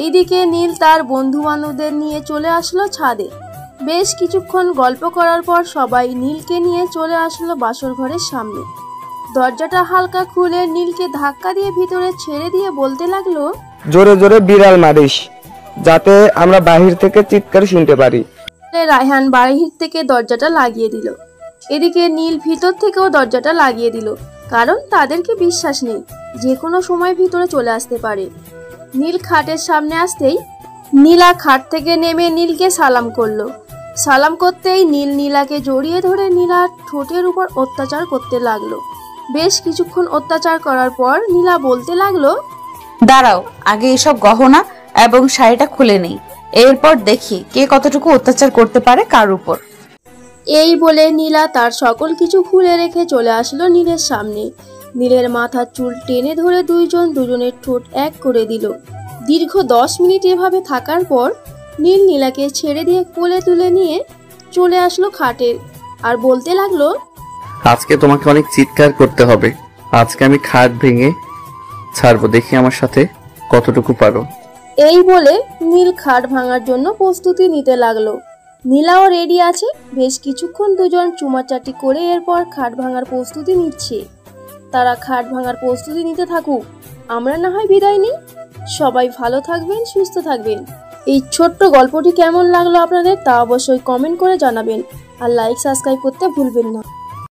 Speaker 3: এইদিকে নীল তার বন্ধু বান্ধবদের নিয়ে চলে আসলো ছাদে। বেশ কিছুক্ষণ গল্প করার পর সবাই নীলকে নিয়ে চলে আসলো বাসর ঘরের সামনে। দরজাটা হালকা খুলে নীলকে ধাক্কা দিয়ে ভিতরে ছেড়ে দিয়ে বলতে লাগলো,
Speaker 11: জোরে জোরে বিড়াল মারিস যাতে আমরা বাহির থেকে চিৎকার শুনতে পারি।
Speaker 3: রায়হান বাহির থেকে দরজাটা লাগিয়ে দিল। এদিকে নীল ভিতর থেকেও দরজাটা লাগিয়ে দিল, কারণ তাদেরকে বিশ্বাস নেই, যে কোনো সময় ভিতরে চলে আসতে পারে। নীল খাটের সামনে আসতেই নীলা খাট থেকে নেমে নীলকে সালাম করলো। সালাম করতেই নীল নীলাকে জড়িয়ে ধরে নীলার ঠোঁটের উপর অত্যাচার করতে লাগলো। বেশ কিছুক্ষণ অত্যাচার করার পর নীলা বলতে লাগলো,
Speaker 1: দাঁড়াও, আগে এসব গহনা এবং শাড়িটা খুলে নেই, এরপর দেখি কে কতটুকু অত্যাচার করতে পারে কার উপর।
Speaker 3: এই বলে নীলা তার সকল কিছু খুলে রেখে চলে আসলো নীলের সামনে। নীলের মাথার চুল টেনে ধরে দুজনের ঠোঁট এক করে দিল। দীর্ঘ 10 মিনিট এভাবে থাকার পর নীল নীলাকে ছেড়ে দিয়ে কোলে তুলে নিয়ে চলে আসলো খাটে আর বলতে লাগলো,
Speaker 2: আজকে তোমাকে অনেক চিৎকার করতে হবে। আজকে আমি খাট ভেঙে ছাড়বো, দেখি আমার সাথে কতটুকু পারো।
Speaker 3: এই বলে নীল খাট ভাঙার জন্য প্রস্তুতি নিতে লাগলো। নীলাও রেডি আছে। বেশ কিছুক্ষণ দুজন চুমাচাটি করে এরপর খাট ভাঙার প্রস্তুতি নিচ্ছে। তারা খাট ভাঙার প্রস্তুতি নিতে থাকুক, আমরা না হয় বিদায় নিই। সবাই ভালো থাকবেন, সুস্থ থাকবেন। এই ছোট্ট গল্পটি কেমন লাগলো আপনাদের তা অবশ্যই কমেন্ট করে জানাবেন, আর লাইক সাবস্ক্রাইব করতে ভুলবেন না।